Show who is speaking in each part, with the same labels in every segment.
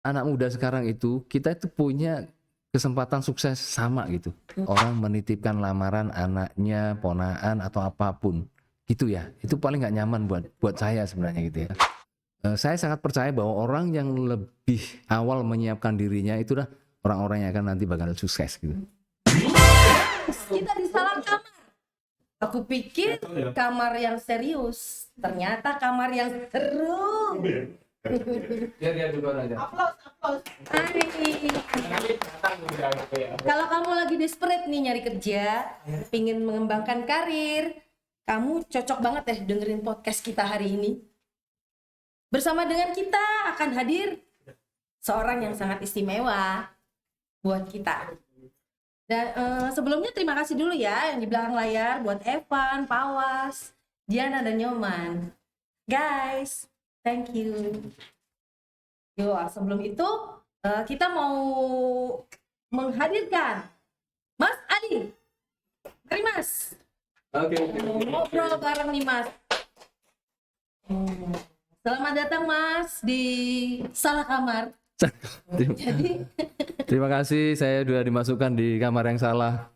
Speaker 1: anak muda sekarang itu, kita itu punya kesempatan sukses sama gitu. Orang menitipkan lamaran anaknya, ponaan atau apapun, gitu ya. Itu paling nggak nyaman buat saya sebenarnya gitu ya. Saya sangat percaya bahwa orang yang lebih awal menyiapkan dirinya itulah orang-orang yang akan nanti bakal sukses gitu.
Speaker 2: Kita di salah kamar. Aku pikir kamar yang serius, ternyata kamar yang seru.
Speaker 1: Dia dulu aja.
Speaker 2: Aplaus. Hai. Kalau kamu lagi desperate nih nyari kerja, pingin mengembangkan karir, kamu cocok banget deh dengerin podcast kita hari ini. Bersama dengan kita akan hadir seorang yang sangat istimewa buat kita. Dan sebelumnya terima kasih dulu ya yang di belakang layar buat Evan, Pawas, Diana dan Nyoman. Guys, thank you. Yo, sebelum itu kita mau menghadirkan Mas Adi. Mari Mas.
Speaker 1: Oke.
Speaker 2: Ngobrol bareng nih Mas. Selamat datang Mas di salah kamar. Jadi
Speaker 1: Terima kasih, saya sudah dimasukkan di kamar yang salah.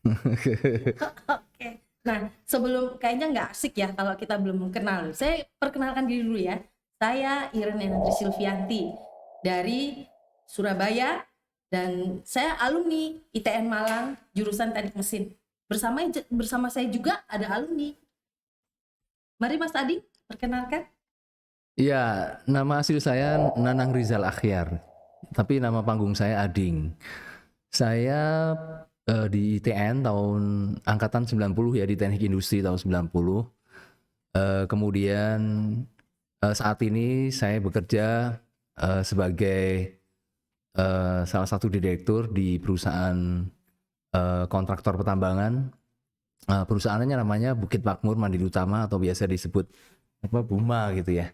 Speaker 2: oke. Nah, sebelum kayaknya nggak asik ya kalau kita belum kenal. Saya perkenalkan diri dulu ya. Saya Irene Enatri Silvianti dari Surabaya dan saya alumni ITN Malang jurusan Teknik Mesin. Bersama saya juga ada alumni. Mari Mas Adi, perkenalkan.
Speaker 1: Iya, nama asli saya Nanang Rizal Akhyar, tapi nama panggung saya Ading. Saya di ITN tahun angkatan 90 ya, di Teknik Industri tahun 90. Kemudian saat ini saya bekerja sebagai salah satu direktur di perusahaan kontraktor pertambangan. Perusahaannya namanya Bukit Makmur Mandiri Utama atau biasa disebut BUMA gitu ya.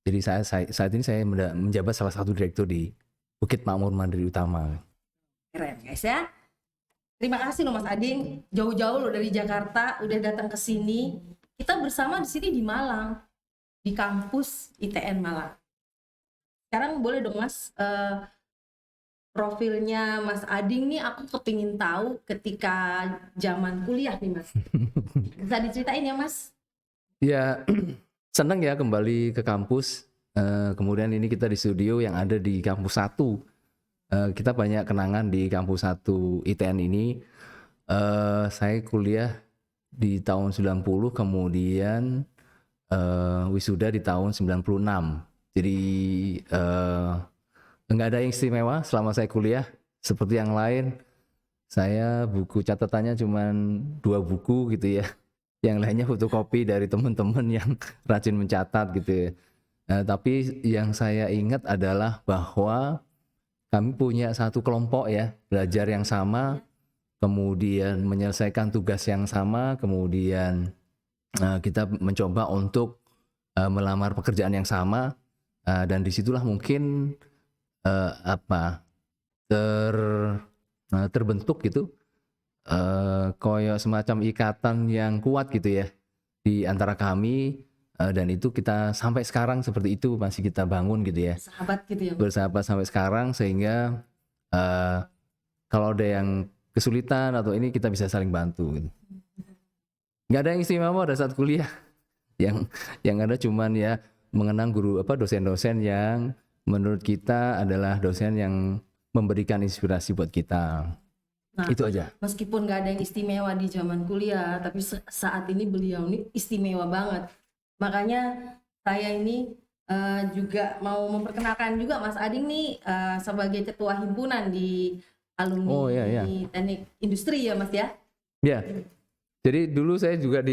Speaker 1: Jadi saat ini saya menjabat salah satu direktur di Bukit Makmur Mandiri Utama.
Speaker 2: Keren guys ya. Terima kasih loh Mas Ading, jauh-jauh loh dari Jakarta udah datang ke sini. Kita bersama di sini di Malang, di kampus ITN Malang. Sekarang boleh dong Mas, profilnya Mas Ading nih aku kepingin tahu ketika zaman kuliah nih Mas. Bisa diceritain ya Mas?
Speaker 1: Ya, senang ya kembali ke kampus. Kemudian ini kita di studio yang ada di kampus 1. Kita banyak kenangan di kampus 1 ITN ini. Saya kuliah di tahun 90, kemudian wisuda di tahun 96. Jadi nggak ada yang istimewa selama saya kuliah. Seperti yang lain, saya buku catatannya cuma 2 buku gitu ya. Yang lainnya fotokopi dari teman-teman yang rajin mencatat gitu ya. Tapi yang saya ingat adalah bahwa kami punya satu kelompok ya, belajar yang sama, kemudian menyelesaikan tugas yang sama, kemudian kita mencoba untuk melamar pekerjaan yang sama, dan disitulah mungkin terbentuk gitu koyo semacam ikatan yang kuat gitu ya di antara kami, dan itu kita sampai sekarang seperti itu masih kita bangun gitu ya.
Speaker 2: Sahabat gitu ya Mas?
Speaker 1: Bersahabat sampai sekarang sehingga kalau ada yang kesulitan atau ini kita bisa saling bantu gitu. Nggak ada yang istimewa pada saat kuliah. Yang ada cuman ya mengenang dosen-dosen yang menurut kita adalah dosen yang memberikan inspirasi buat kita.
Speaker 2: Nah,
Speaker 1: Itu aja.
Speaker 2: meskipun nggak ada yang istimewa di zaman kuliah, tapi saat ini beliau ini istimewa banget. Makanya saya ini juga mau memperkenalkan juga Mas Ading nih sebagai ketua himpunan di alumni
Speaker 1: iya.
Speaker 2: Teknik Industri ya Mas ya.
Speaker 1: Ya. Jadi dulu saya juga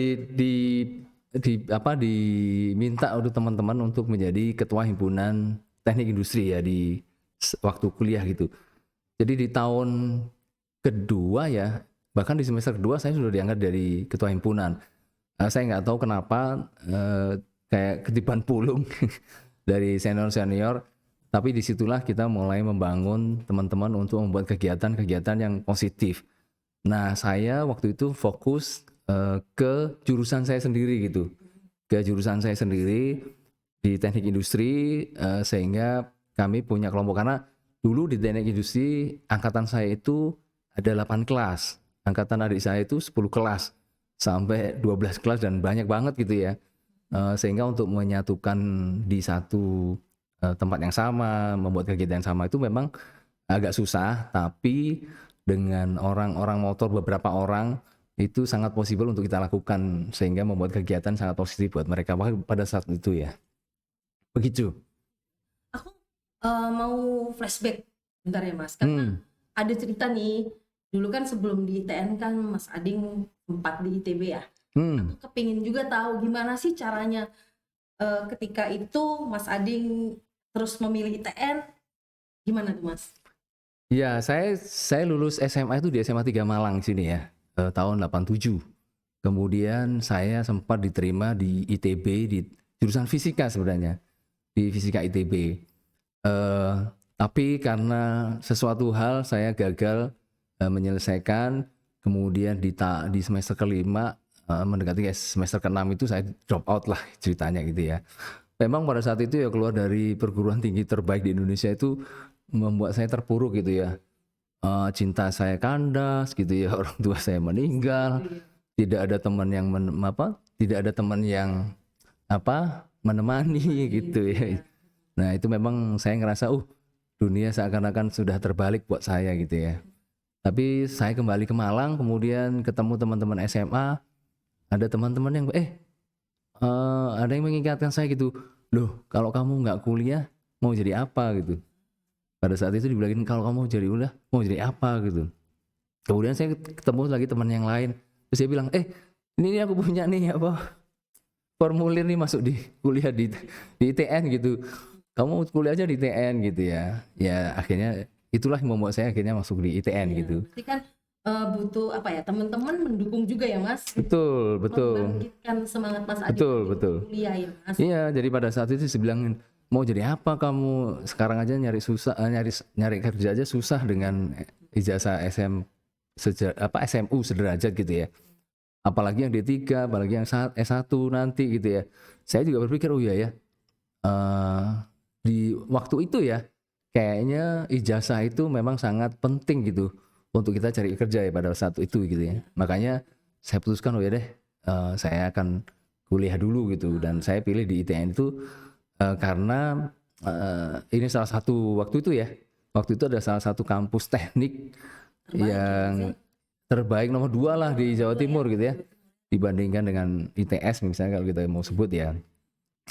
Speaker 1: diminta untuk teman-teman untuk menjadi ketua himpunan Teknik Industri ya di waktu kuliah gitu. Jadi di tahun kedua ya, bahkan di semester kedua saya sudah diangkat dari ketua himpunan. Saya nggak tahu kenapa kayak ketiban pulung dari senior-senior, tapi disitulah kita mulai membangun teman-teman untuk membuat kegiatan-kegiatan yang positif. Nah, saya waktu itu fokus ke jurusan saya sendiri gitu, ke jurusan saya sendiri di teknik industri, sehingga kami punya kelompok karena dulu di teknik industri angkatan saya itu ada 8 kelas, angkatan adik saya itu 10 kelas sampai 12 kelas dan banyak banget gitu ya. Sehingga untuk menyatukan di satu tempat yang sama, membuat kegiatan yang sama itu memang agak susah, tapi dengan orang-orang motor beberapa orang itu sangat possible untuk kita lakukan sehingga membuat kegiatan sangat positif buat mereka pada saat itu ya. Begitu.
Speaker 2: Aku mau flashback bentar ya Mas, karena ada cerita nih, dulu kan sebelum di ITN kan Mas Ading sempat di ITB ya. Aku kepingin juga tahu gimana sih caranya ketika itu Mas Ading terus memilih ITN, gimana tuh Mas?
Speaker 1: Ya, saya lulus SMA itu di SMA 3 Malang sini ya, tahun 87. Kemudian saya sempat diterima di ITB di jurusan fisika sebenarnya, di fisika ITB. Tapi karena sesuatu hal saya gagal menyelesaikan, kemudian di semester kelima mendekati semester ke-6 itu saya drop out lah ceritanya gitu ya. Memang pada saat itu ya keluar dari perguruan tinggi terbaik di Indonesia itu membuat saya terpuruk gitu ya. Cinta saya kandas gitu ya, orang tua saya meninggal, tidak ada teman yang menemani gitu ya. Nah itu memang saya ngerasa dunia seakan-akan sudah terbalik buat saya gitu ya. Tapi saya kembali ke Malang, kemudian ketemu teman-teman SMA, ada teman-teman yang ada yang mengingatkan saya gitu, loh kalau kamu nggak kuliah mau jadi apa gitu. Pada saat itu dibilangin kalau kamu mau jadi apa gitu. Kemudian saya ketemu lagi teman yang lain, terus dia bilang, ini aku punya nih formulir nih masuk di kuliah di ITN gitu. Kamu kuliah aja di ITN gitu ya. Ya akhirnya itulah yang membuat saya akhirnya masuk di ITN gitu.
Speaker 2: Berarti kan butuh teman-teman mendukung juga ya Mas.
Speaker 1: Betul.
Speaker 2: Membangkitkan semangat Mas Ading
Speaker 1: Betul.
Speaker 2: kuliah ya Mas.
Speaker 1: Iya, jadi pada saat itu saya bilangin, mau jadi apa kamu sekarang aja nyari kerja aja susah dengan ijazah SMU sederajat gitu ya. Apalagi yang D3, apalagi yang S1 nanti gitu ya. Saya juga berpikir di waktu itu ya kayaknya ijazah itu memang sangat penting gitu untuk kita cari kerja ya pada saat itu gitu ya. Makanya saya putuskan saya akan kuliah dulu gitu, dan saya pilih di ITN itu karena ini salah satu waktu itu ada salah satu kampus teknik yang terbaik nomor 2 lah di Jawa Timur gitu ya, dibandingkan dengan ITS misalnya kalau kita mau sebut ya.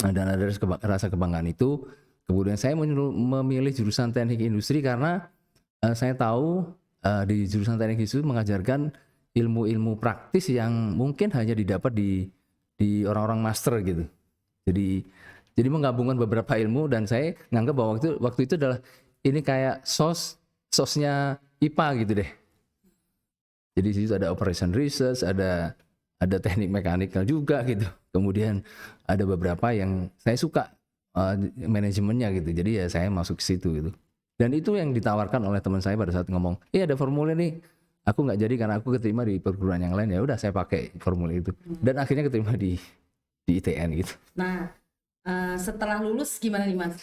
Speaker 1: Dan ada rasa kebanggaan itu. Kemudian saya memilih jurusan teknik industri karena saya tahu di jurusan teknik industri mengajarkan ilmu-ilmu praktis yang mungkin hanya didapat di orang-orang master gitu. Jadi menggabungkan beberapa ilmu, dan saya nganggap bahwa waktu itu adalah ini kayak sosnya IPA gitu deh. Jadi di situ ada operation research, ada teknik mekanikal juga gitu. Kemudian ada beberapa yang saya suka manajemennya gitu. Jadi ya saya masuk ke situ gitu. Dan itu yang ditawarkan oleh teman saya pada saat ngomong, ada formulir nih. Aku nggak jadi karena aku keterima di perguruan yang lain, ya udah saya pakai formulir itu. Dan akhirnya keterima di ITN gitu.
Speaker 2: Nah, setelah lulus gimana nih Mas?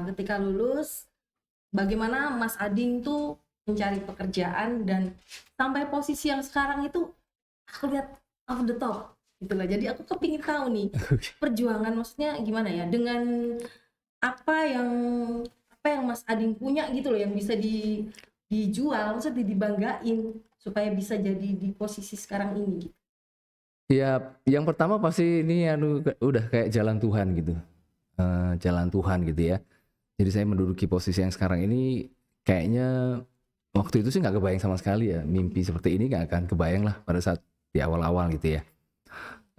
Speaker 2: Ketika lulus, bagaimana Mas Ading tuh mencari pekerjaan dan sampai posisi yang sekarang itu aku lihat off the top gitu lah. Jadi aku kepingin tahu nih perjuangan maksudnya gimana ya, dengan apa yang Mas Ading punya gitu loh, yang bisa dijual, maksudnya dibanggain supaya bisa jadi di posisi sekarang ini gitu.
Speaker 1: Ya, yang pertama pasti ini udah kayak jalan Tuhan gitu. Jalan Tuhan gitu ya. Jadi saya menduduki posisi yang sekarang ini kayaknya waktu itu sih nggak kebayang sama sekali ya. Mimpi seperti ini nggak akan kebayang lah pada saat di awal-awal gitu ya.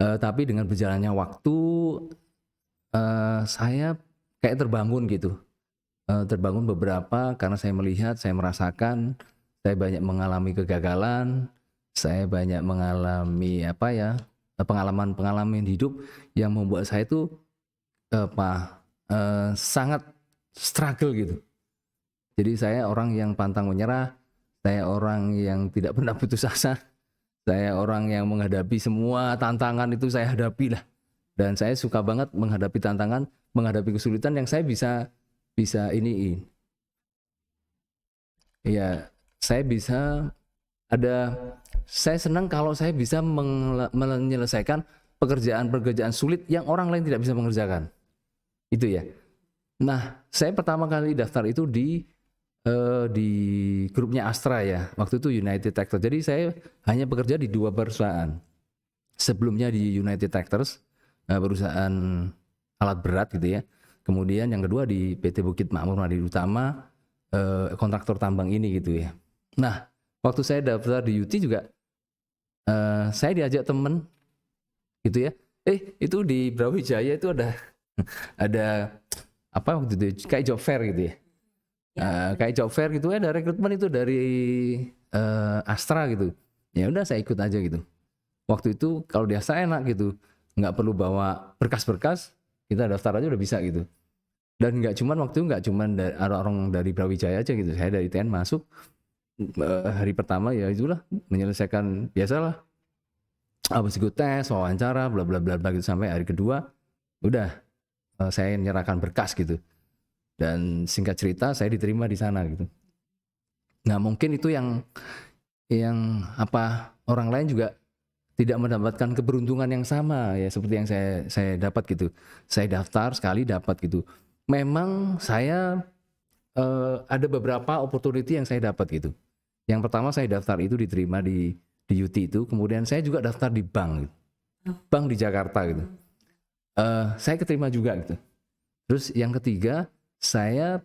Speaker 1: Tapi dengan berjalannya waktu saya kayak terbangun gitu. Terbangun beberapa karena saya melihat, saya merasakan, saya banyak mengalami kegagalan, saya banyak mengalami pengalaman-pengalaman hidup yang membuat saya itu sangat struggle gitu. Jadi saya orang yang pantang menyerah, saya orang yang tidak pernah putus asa, saya orang yang menghadapi semua tantangan itu saya hadapi lah. Dan saya suka banget menghadapi tantangan, menghadapi kesulitan yang saya bisa bisa ini. Ya, saya bisa ada saya senang kalau saya bisa menyelesaikan pekerjaan-pekerjaan sulit yang orang lain tidak bisa mengerjakan. Itu ya. Nah, saya pertama kali daftar itu di grupnya Astra ya. Waktu itu United Tractors. Jadi saya hanya bekerja di 2 perusahaan. Sebelumnya di United Tractors, perusahaan alat berat gitu ya. Kemudian yang kedua di PT Bukit Makmur Mandiri Utama, kontraktor tambang ini gitu ya. Nah, waktu saya daftar di UT juga, saya diajak temen gitu ya. Itu di Brawijaya itu ada apa waktu itu kayak job fair gitu ya. Kayak job fair gitu, ada rekrutmen itu dari Astra gitu. Ya udah saya ikut aja gitu. Waktu itu kalau di Astra enak gitu, nggak perlu bawa berkas-berkas, kita daftar aja udah bisa gitu. Dan nggak cuman waktu itu nggak cuman orang dari Brawijaya aja gitu, saya dari TN masuk hari pertama ya itulah menyelesaikan biasalah psikotes, wawancara, bla bla bla gitu sampai hari kedua udah saya menyerahkan berkas gitu. Dan singkat cerita saya diterima di sana gitu. Nah mungkin itu yang apa orang lain juga tidak mendapatkan keberuntungan yang sama ya seperti yang saya dapat gitu. Saya daftar sekali dapat gitu. Memang saya ada beberapa opportunity yang saya dapat gitu. Yang pertama saya daftar itu diterima di UT itu, kemudian saya juga daftar di bank gitu. Bank di Jakarta gitu. Saya keterima juga gitu. Terus yang ketiga saya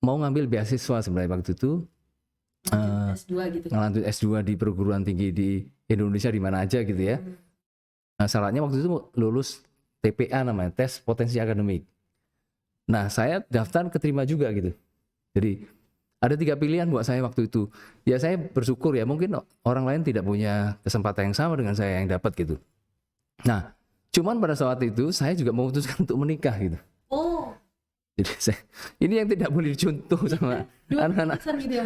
Speaker 1: mau ngambil beasiswa sebenarnya waktu itu.
Speaker 2: S2 gitu.
Speaker 1: Ngelanjut S2 di perguruan tinggi di Indonesia di mana aja gitu ya. Nah, syaratnya waktu itu lulus TPA namanya, tes potensi akademik. Nah, saya daftar keterima juga gitu. Jadi ada 3 pilihan buat saya waktu itu. Ya saya bersyukur ya mungkin orang lain tidak punya kesempatan yang sama dengan saya yang dapat gitu. Nah, cuman pada saat itu saya juga memutuskan untuk menikah gitu.
Speaker 2: Oh.
Speaker 1: Jadi ini yang tidak boleh dicontoh sama anak-anak.
Speaker 2: Gitu ya,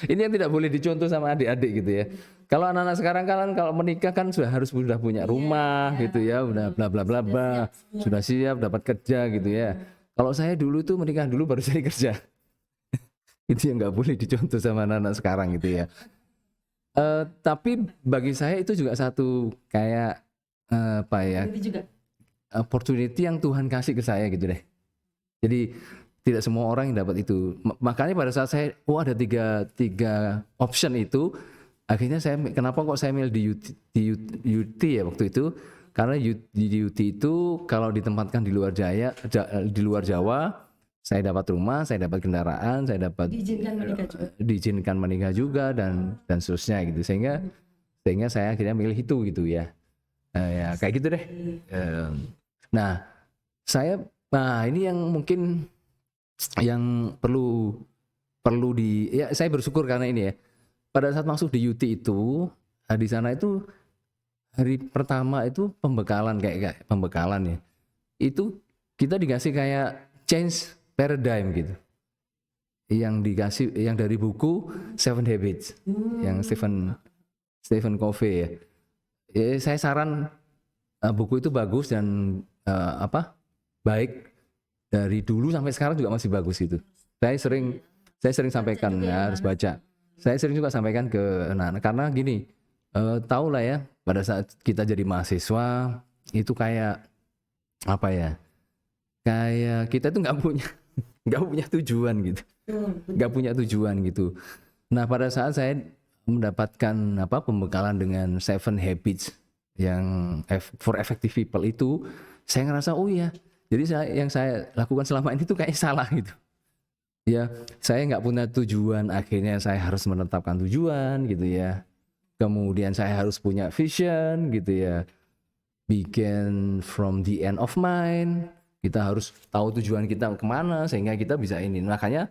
Speaker 1: ini yang tidak boleh dicontoh sama adik-adik gitu ya. Kalau anak-anak sekarang kan kalau menikah kan sudah punya rumah gitu ya, udah bla bla bla bla, sudah siap dapat kerja gitu ya. Kalau saya dulu tuh menikah dulu baru cari kerja. Itu yang nggak boleh dicontoh sama anak-anak sekarang gitu ya. Tapi bagi saya itu juga satu kayak apa ya?
Speaker 2: Itu juga
Speaker 1: Opportunity yang Tuhan kasih ke saya gitu deh. Jadi tidak semua orang yang dapat itu. Makanya pada saat saya ada tiga option itu, akhirnya kenapa kok saya milih di UT ya waktu itu? Karena di UT itu kalau ditempatkan di luar Jawa, saya dapat rumah, saya dapat kendaraan, saya dapat diizinkan menikah juga dan seterusnya gitu. Sehingga saya akhirnya milih itu gitu ya. Ya kayak gitu deh. Nah, ini yang mungkin yang perlu saya bersyukur karena ini ya. Pada saat masuk di UT itu, di sana itu hari pertama itu pembekalan kayak pembekalan ya. Itu kita dikasih kayak change paradigm gitu. Yang dikasih yang dari buku Seven Habits yang Stephen Covey ya. Saya saran buku itu bagus dan baik dari dulu sampai sekarang juga masih bagus itu. Saya sering sampaikan ya, harus baca. Saya sering juga sampaikan ke anak-anak karena gini, tahu lah ya pada saat kita jadi mahasiswa itu kayak apa ya? Kayak kita tuh nggak punya tujuan gitu, nggak punya tujuan gitu. Nah pada saat saya mendapatkan pembekalan dengan 7 Habits yang for Effective People itu, saya ngerasa oh iya. Jadi yang saya lakukan selama ini tuh kayak salah gitu. Ya, saya nggak punya tujuan, akhirnya saya harus menetapkan tujuan gitu ya. Kemudian saya harus punya vision gitu ya. Begin from the end of mind. Kita harus tahu tujuan kita kemana sehingga kita bisa ini. Makanya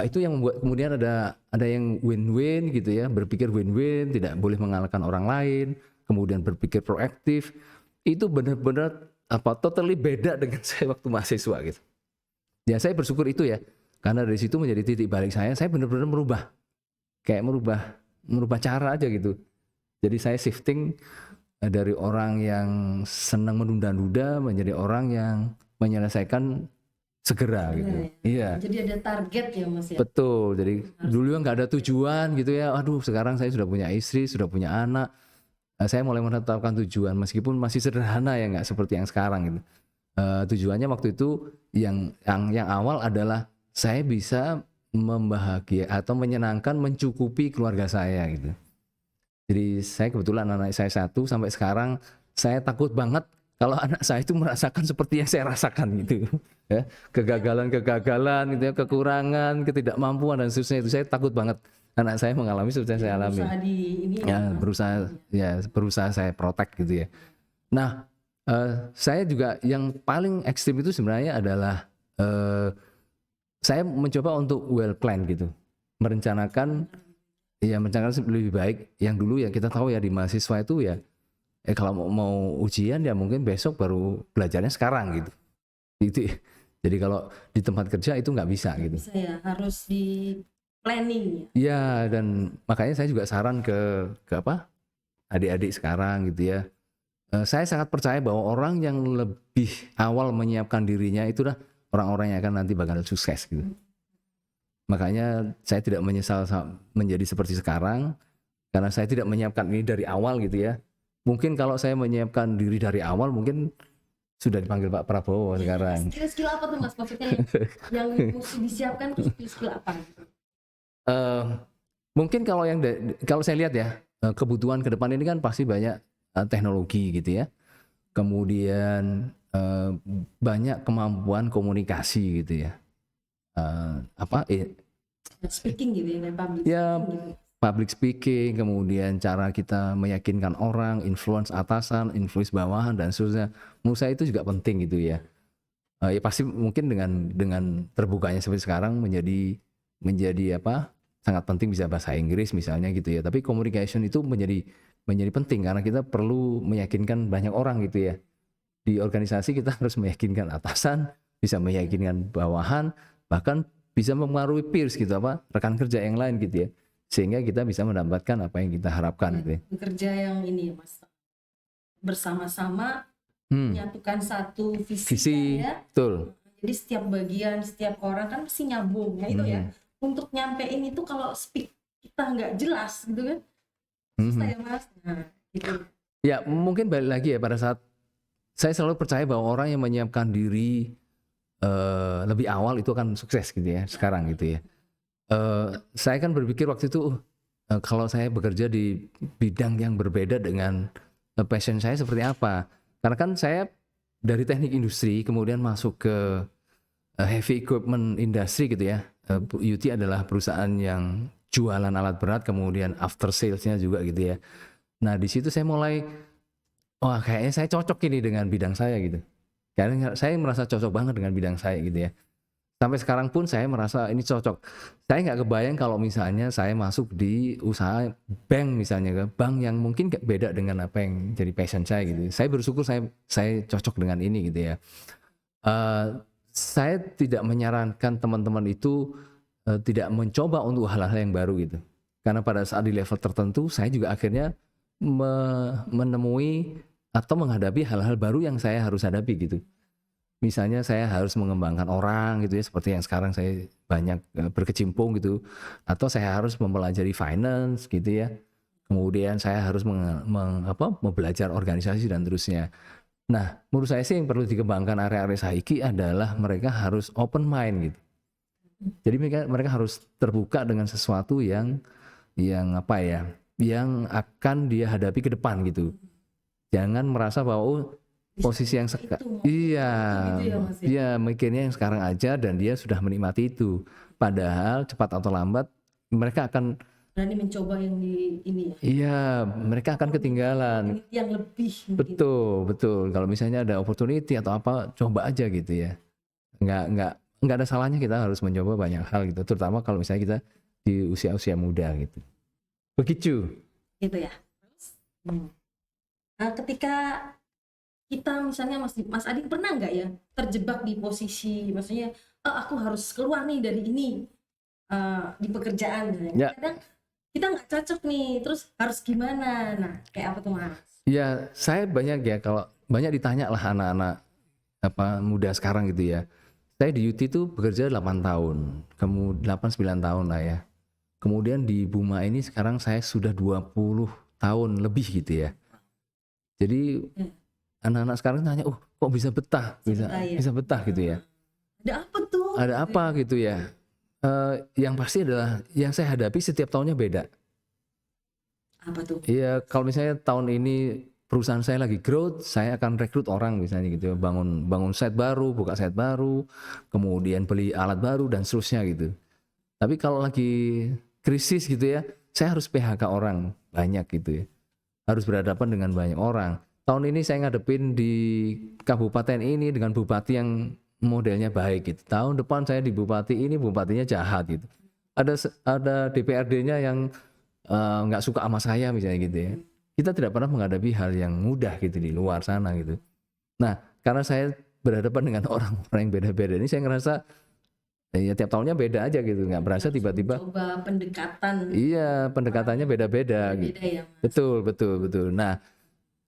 Speaker 1: itu yang membuat kemudian ada yang win-win gitu ya. Berpikir win-win, tidak boleh mengalahkan orang lain. Kemudian berpikir proaktif. Itu benar-benar totally beda dengan saya waktu mahasiswa gitu. Ya saya bersyukur itu ya, karena dari situ menjadi titik balik saya benar-benar merubah cara aja gitu. Jadi saya shifting dari orang yang senang menunda-nunda menjadi orang yang menyelesaikan segera gitu. Iya.
Speaker 2: Jadi ada target ya Mas ya.
Speaker 1: Betul, jadi dulu nggak ada tujuan gitu ya. Aduh, sekarang saya sudah punya istri, sudah punya anak. Saya mulai menetapkan tujuan meskipun masih sederhana ya, nggak seperti yang sekarang gitu. Tujuannya waktu itu yang awal adalah saya bisa membahagia atau menyenangkan, mencukupi keluarga saya gitu. Jadi saya kebetulan anak saya satu, sampai sekarang saya takut banget kalau anak saya itu merasakan seperti yang saya rasakan gitu ya, kegagalan gitu ya, kekurangan, ketidakmampuan dan seterusnya, itu saya takut banget anak saya mengalami seperti yang saya alami. Berusaha saya protect gitu ya. Nah, saya juga yang paling ekstrim itu sebenarnya adalah saya mencoba untuk well plan gitu, merencanakan lebih baik. Yang dulu ya kita tahu ya di mahasiswa itu ya, kalau mau ujian ya mungkin besok baru belajarnya sekarang gitu. Jadi kalau di tempat kerja itu nggak bisa gitu.
Speaker 2: Bisa ya, harus di planning.
Speaker 1: Ya, dan makanya saya juga saran ke adik-adik sekarang gitu ya. Saya sangat percaya bahwa orang yang lebih awal menyiapkan dirinya itulah orang-orang yang akan nanti bakal sukses gitu. Makanya saya tidak menyesal menjadi seperti sekarang karena saya tidak menyiapkan ini dari awal gitu ya. Mungkin kalau saya menyiapkan diri dari awal mungkin sudah dipanggil Pak Prabowo sekarang.
Speaker 2: Skill apa tuh Mas, maksudnya yang mesti disiapkan tuh skill apa?
Speaker 1: Mungkin kalau saya lihat ya, kebutuhan ke depan ini kan pasti banyak teknologi gitu ya. Kemudian banyak kemampuan komunikasi gitu ya.
Speaker 2: Speaking gitu ya,
Speaker 1: public speaking, kemudian cara kita meyakinkan orang, influence atasan, influence bawahan dan seterusnya. Menurut saya itu juga penting gitu ya. Ya pasti mungkin dengan terbukanya seperti sekarang menjadi sangat penting bisa bahasa Inggris misalnya gitu ya. Tapi communication itu menjadi penting karena kita perlu meyakinkan banyak orang gitu ya. Di organisasi kita harus meyakinkan atasan, bisa meyakinkan bawahan, bahkan bisa mempengaruhi peers gitu, rekan kerja yang lain gitu ya, sehingga kita bisa mendapatkan apa yang kita harapkan gitu ya.
Speaker 2: Bekerja yang ini Mas, bersama-sama menyatukan satu visi ya.
Speaker 1: Betul.
Speaker 2: Jadi setiap bagian, setiap orang kan mesti nyambung ya, itu ya. Untuk nyampein itu kalau speak kita nggak jelas gitu kan, susah ya Mas. Nah, gitu.
Speaker 1: Ya mungkin balik lagi ya, pada saat saya selalu percaya bahwa orang yang menyiapkan diri lebih awal itu akan sukses gitu ya sekarang gitu ya. Saya kan berpikir waktu itu kalau saya bekerja di bidang yang berbeda dengan passion saya seperti apa, karena kan saya dari teknik industri kemudian masuk ke heavy equipment industry gitu ya. UT adalah perusahaan yang jualan alat berat, kemudian after salesnya juga gitu ya. Nah di situ saya mulai, kayaknya saya cocok ini dengan bidang saya gitu. Karena saya merasa cocok banget dengan bidang saya gitu ya. Sampai sekarang pun saya merasa ini cocok. Saya nggak kebayang kalau misalnya saya masuk di usaha bank misalnya, bank yang mungkin beda dengan apa yang jadi passion saya gitu. Saya bersyukur saya cocok dengan ini gitu ya. Saya tidak menyarankan teman-teman itu tidak mencoba untuk hal-hal yang baru gitu. Karena pada saat di level tertentu saya juga akhirnya menemui atau menghadapi hal-hal baru yang saya harus hadapi gitu. Misalnya saya harus mengembangkan orang gitu ya, seperti yang sekarang saya banyak berkecimpung gitu. Atau saya harus mempelajari finance gitu ya. Kemudian saya harus belajar organisasi dan terusnya. Nah, menurut saya sih yang perlu dikembangkan area-area Saiki adalah mereka harus open mind gitu. Jadi mereka harus terbuka dengan sesuatu yang akan dia hadapi ke depan gitu. Jangan merasa bahwa posisi yang mikirnya yang sekarang aja dan dia sudah menikmati itu. Padahal cepat atau lambat mereka akan
Speaker 2: berani mencoba yang di ini ya.
Speaker 1: Iya, mereka akan ketinggalan.
Speaker 2: Yang lebih.
Speaker 1: Betul. Kalau misalnya ada opportunity atau apa, coba aja gitu ya. Nggak ada salahnya kita harus mencoba banyak hal gitu. Terutama kalau misalnya kita di usia-usia muda gitu. Begitu.
Speaker 2: Gitu ya. Nah, ketika kita misalnya Mas Ading pernah nggak ya terjebak di posisi, maksudnya aku harus keluar nih dari ini di pekerjaan,
Speaker 1: ya.
Speaker 2: Kadang kita nggak cocok nih, terus harus gimana? Nah, kayak apa tuh Mas?
Speaker 1: Ya, saya banyak ya, kalau banyak ditanya lah anak-anak muda sekarang gitu ya. Saya di UT itu bekerja 8 tahun, kemudian 8-9 tahun lah ya. Kemudian di Buma ini sekarang saya sudah 20 tahun lebih gitu ya. Jadi anak-anak sekarang tanya, oh kok bisa betah, bisa betah gitu ya.
Speaker 2: Ada apa tuh?
Speaker 1: Ada apa gitu ya. Yang pasti adalah yang saya hadapi setiap tahunnya beda.
Speaker 2: Apa tuh?
Speaker 1: Iya, kalau misalnya tahun ini perusahaan saya lagi growth, saya akan rekrut orang misalnya gitu, bangun set baru, buka set baru, kemudian beli alat baru dan seterusnya gitu. Tapi kalau lagi krisis gitu ya, saya harus PHK orang banyak gitu ya, harus berhadapan dengan banyak orang. Tahun ini saya ngadepin di kabupaten ini dengan bupati yang modelnya baik gitu. Tahun depan saya di bupati ini, bupatinya jahat gitu. Ada DPRD-nya yang nggak suka sama saya misalnya gitu ya. Kita tidak pernah menghadapi hal yang mudah gitu di luar sana gitu. Nah, karena saya berhadapan dengan orang-orang yang beda-beda ini, saya ngerasa ya tiap tahunnya beda aja gitu, nggak berasa tiba-tiba.
Speaker 2: Coba pendekatan.
Speaker 1: Iya, pendekatannya beda-beda gitu.
Speaker 2: Ya,
Speaker 1: betul. Nah,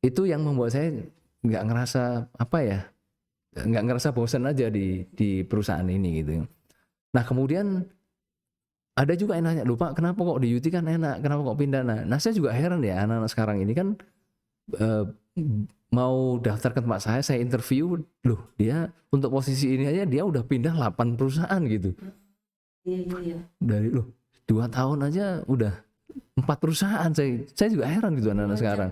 Speaker 1: itu yang membuat saya nggak ngerasa apa ya, nggak ngerasa bosan aja di perusahaan ini gitu. Nah, kemudian ada juga yang nanya, lupa kenapa kok di UT kan enak, kenapa kok pindah? Nah saya juga heran ya, anak-anak sekarang ini kan mau daftar ke tempat saya interview, loh dia untuk posisi ini aja dia udah pindah 8 perusahaan gitu.
Speaker 2: Iya.
Speaker 1: Dari 2 tahun aja udah 4 perusahaan, saya juga heran gitu anak-anak sekarang.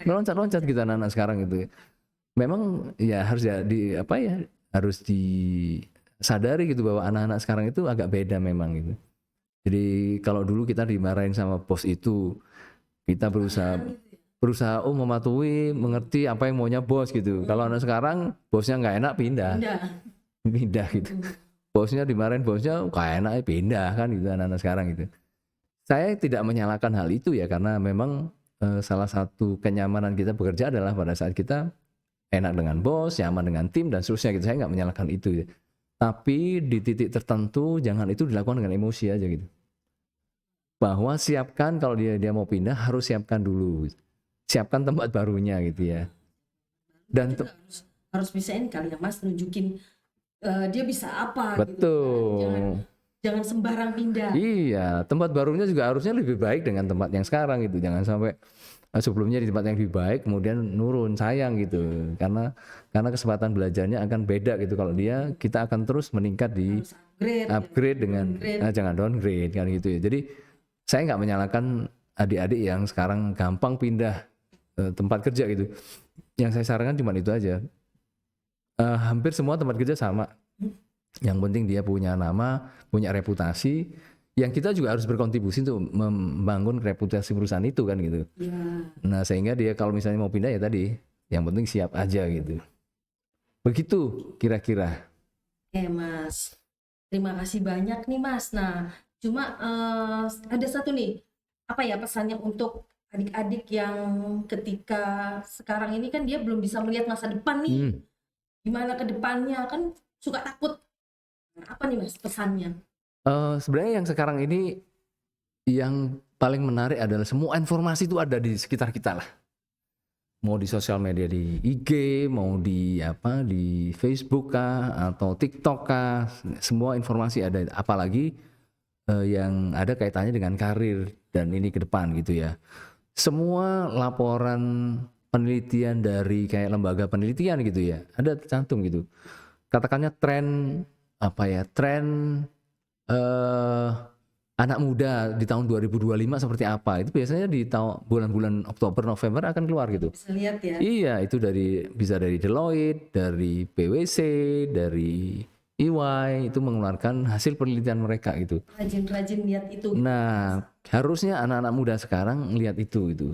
Speaker 1: Loncat-loncat gitu anak-anak sekarang gitu. Memang ya harus disadari gitu bahwa anak-anak sekarang itu agak beda memang gitu. Jadi kalau dulu kita dimarahin sama bos itu, kita berusaha mematuhi, mengerti apa yang maunya bos gitu. Kalau anak sekarang bosnya nggak enak pindah gitu. Bosnya dimarahin bosnya nggak enak pindah kan gitu anak-anak sekarang gitu. Saya tidak menyalahkan hal itu ya, karena memang salah satu kenyamanan kita bekerja adalah pada saat kita enak dengan bos, nyaman dengan tim dan seterusnya gitu. Saya nggak menyalahkan itu ya. Tapi di titik tertentu jangan itu dilakukan dengan emosi aja gitu. Bahwa siapkan kalau dia mau pindah, harus siapkan dulu. Siapkan tempat barunya gitu ya. Dan
Speaker 2: harus bisa ini kali ya Mas, nunjukin dia bisa apa.
Speaker 1: Betul.
Speaker 2: Gitu kan. Jangan sembarang pindah.
Speaker 1: Iya, tempat barunya juga harusnya lebih baik dengan tempat yang sekarang gitu. Jangan sampai sebelumnya di tempat yang lebih baik kemudian nurun, sayang gitu. Karena kesempatan belajarnya akan beda gitu. Kalau kita akan terus meningkat di upgrade dengan jangan downgrade kan gitu ya. Jadi saya nggak menyalahkan adik-adik yang sekarang gampang pindah tempat kerja gitu. Yang saya sarankan cuma itu aja. Hampir semua tempat kerja sama. Yang penting dia punya nama, punya reputasi. Yang kita juga harus berkontribusi untuk membangun reputasi perusahaan itu kan gitu. Ya. Nah sehingga dia kalau misalnya mau pindah ya tadi, yang penting siap aja gitu. Begitu kira-kira.
Speaker 2: Oke Mas, terima kasih banyak nih Mas. Nah cuma ada satu nih, apa ya pesannya untuk adik-adik yang ketika sekarang ini kan dia belum bisa melihat masa depan nih. Gimana ke depannya, kan suka takut. Apa nih Mas pesannya?
Speaker 1: Sebenarnya yang sekarang ini yang paling menarik adalah semua informasi itu ada di sekitar kita lah. Mau di sosial media, di IG, mau di Facebook kah atau TikTok kah, semua informasi ada. Apalagi yang ada kaitannya dengan karir dan ini ke depan gitu ya. Semua laporan penelitian dari kayak lembaga penelitian gitu ya, ada tercantum gitu. Katakannya tren anak muda di tahun 2025 seperti apa, itu biasanya di bulan-bulan Oktober November akan keluar gitu.
Speaker 2: Bisa lihat ya.
Speaker 1: Iya, itu bisa dari Deloitte, dari PwC, dari EY, itu mengeluarkan hasil penelitian mereka gitu.
Speaker 2: Rajin-rajin lihat itu.
Speaker 1: Nah, harusnya anak-anak muda sekarang ngelihat itu gitu.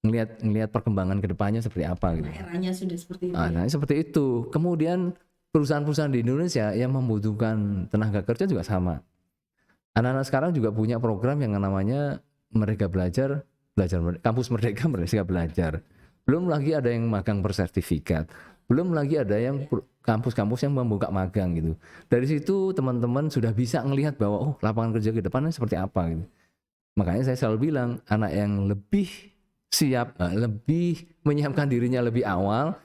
Speaker 1: Ngelihat perkembangan kedepannya seperti apa gitu.
Speaker 2: Eranya sudah seperti itu.
Speaker 1: Nah, seperti itu. Kemudian perusahaan-perusahaan di Indonesia yang membutuhkan tenaga kerja juga sama. Anak-anak sekarang juga punya program yang namanya Merdeka Belajar Kampus Merdeka Belajar. Belum lagi ada yang magang bersertifikat. Belum lagi ada yang kampus-kampus yang membuka magang gitu. Dari situ teman-teman sudah bisa ngelihat bahwa lapangan kerja ke depannya seperti apa gitu. Makanya saya selalu bilang anak yang lebih siap, lebih menyiapkan dirinya lebih awal,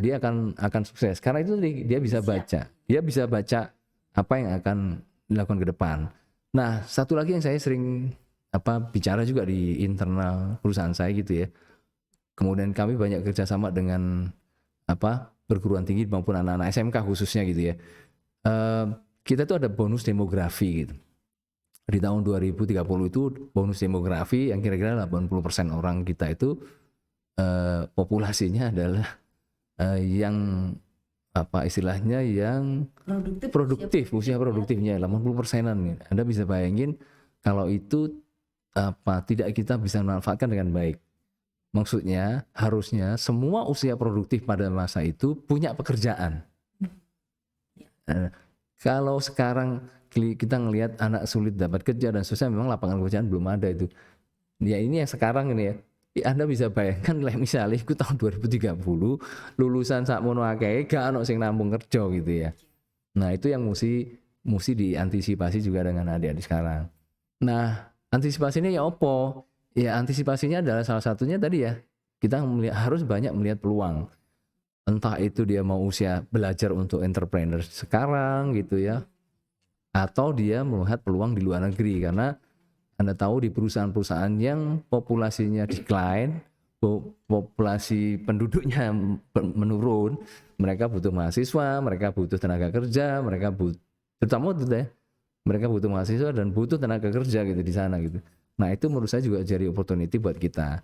Speaker 1: dia akan sukses. Karena itu dia bisa baca. dia bisa baca apa yang akan dilakukan ke depan. Nah, satu lagi yang saya sering bicara juga di internal perusahaan saya gitu ya. Kemudian kami banyak kerjasama dengan perguruan tinggi maupun anak-anak SMK khususnya gitu ya. Kita tuh ada bonus demografi gitu. Di tahun 2030 itu bonus demografi yang kira-kira 80% orang kita itu populasinya adalah yang istilahnya yang produktif, usia produktifnya 80%-an. Anda bisa bayangin kalau itu tidak kita bisa manfaatkan dengan baik. Maksudnya harusnya semua usia produktif pada masa itu punya pekerjaan. Kalau sekarang kita ngelihat anak sulit dapat kerja dan seterusnya, memang lapangan pekerjaan belum ada itu. Ya ini yang sekarang ini ya. Anda bisa bayangkan misalnya itu tahun 2030 lulusan sakmono akeh gak ono sing nampung kerja gitu ya. Nah, itu yang mesti diantisipasi juga dengan adik-adik sekarang. Nah, antisipasinya ya opo? Ya antisipasinya adalah salah satunya tadi ya. Kita harus banyak melihat peluang. Entah itu dia mau usia belajar untuk entrepreneur sekarang gitu ya. Atau dia melihat peluang di luar negeri, karena Anda tahu di perusahaan-perusahaan yang populasinya decline, populasi penduduknya menurun, mereka butuh mahasiswa, mereka butuh tenaga kerja, mereka terutama itu ya, mereka butuh mahasiswa dan butuh tenaga kerja gitu di sana gitu. Nah, itu menurut saya juga jadi opportunity buat kita.